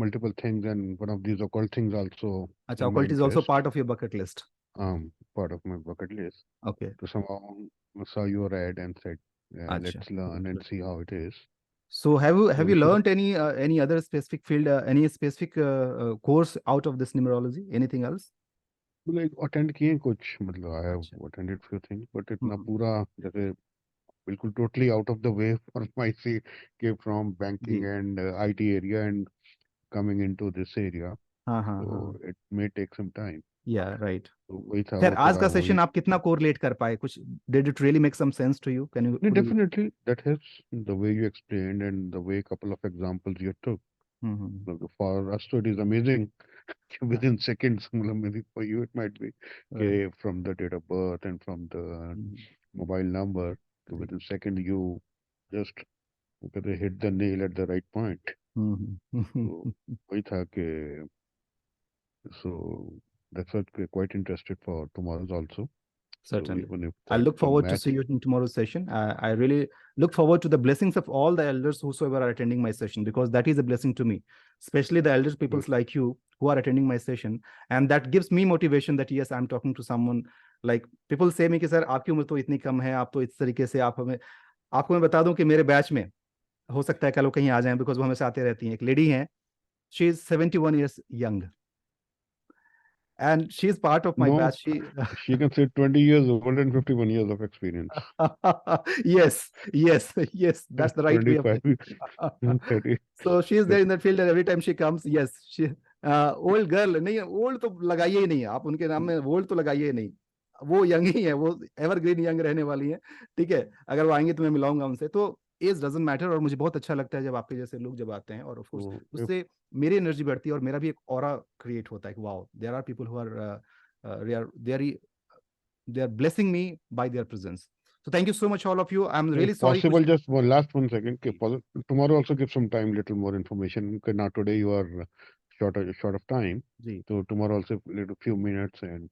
multiple things, and one of these occult things also अच्छा, in my occult is also interest. part of your bucket list. Part of my bucket list. Okay. So somehow I saw your ad and said, अच्छा, let's learn and see how it is. so have So you if learned any other specific field, any specific course out of this numerology, anything else? like attend किए कुछ, मतलब I have अच्छा। attended few things, but इतना हम्म। पूरा जैसे बिल्कुल totally out of the way for my see came from ji. banking and IT area and coming into this area, हाँ हाँ so हाँ। it may take some time. या राइट। तो वही था, खैर, वो आज थोड़ा का वही। सेशन आप कितना कोरिलेट कर पाए? कुछ did it really make some sense to you? Can you No, could you? definitely that helps, the way you explained and the way couple of examples you took. Hmm. For us, so it is amazing. Within seconds, मतलब maybe for you it might be right. from the date of birth and from the mobile number, जी। within second you just hit the nail at the right point. So वही था कि so that's what we're quite interested for tomorrow's also. So Certainly. even if I that look forward to match, see you in tomorrow's session. I really look forward to the blessings of all the elders whosoever are attending my session, because that is a blessing to me, especially the elders peoples like you who are attending my session, and that gives me motivation that yes, I'm talking to someone. Like people say me कि सर आपकी उम्र तो इतनी कम है, आप तो इस तरीके से आप हमें, आपको मैं बता दूं कि मेरे बैच में हो सकता है कल वो कहीं आ जाएं, बिकॉज वो हमेशा आते रहती हैं। एक लेडी हैं, she is 71 years young and she is part of my no, batch. she can say 20 years old and 51 years of experience. Yes, yes, yes, that's the right way of 25 saying. 30. So she is there in that field, and every time she comes, yes, she old girl नहीं है, old तो लगाइए ही नहीं है आप उनके नाम में, old तो लगाइए ही नहीं, वो यंग ही है, वो एवरग्रीन यंग रहने वाली है। ठीक है, अगर वो आएंगे तो मैं मिलाऊंगा उनसे। तो एज डजंट मैटर, और मुझे बहुत अच्छा लगता है जब आपके जैसे लोग जब आते हैं, और ऑफ कोर्स So if उससे मेरी एनर्जी बढ़ती है और मेरा भी एक ऑरा क्रिएट होता है कि wow, there are people who are they are blessing me by their presence. So thank you so much, all of you. I'm really if sorry. possible, just one last 1 second. Tomorrow also give some time, little more information. Okay, now today you are short of time. जी, So tomorrow also little few minutes, and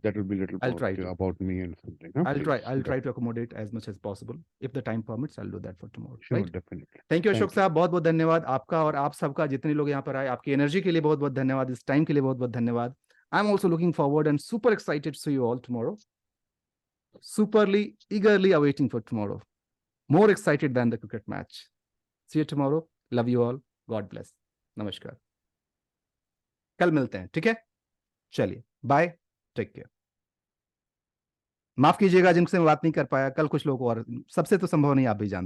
that will be little I'll more try to. about me and something. Huh? I'll Please. try to accommodate as much as possible. If the time permits, I'll do that for tomorrow. Sure, Right? definitely. Thank you Ashok Thank you. साहब, बहुत बहुत धन्यवाद आपका और आप सबका, जितने लोग यहाँ पर आए, आपकी एनर्जी के लिए बहुत बहुत धन्यवाद, इस टाइम के लिए बहुत बहुत धन्यवाद. I am also looking forward and super excited to see you all tomorrow. Superly, eagerly awaiting for tomorrow. More excited than the cricket match. See you tomorrow. Love you all. God bless. नमस्कार. कल मिलते हैं, ठीक है? चलिए, बाय, टेक केयर. माफ कीजिएगा जिनसे मैं बात नहीं कर पाया, कल कुछ लोगों को, और सबसे तो संभव नहीं, आप भी जानते हैं.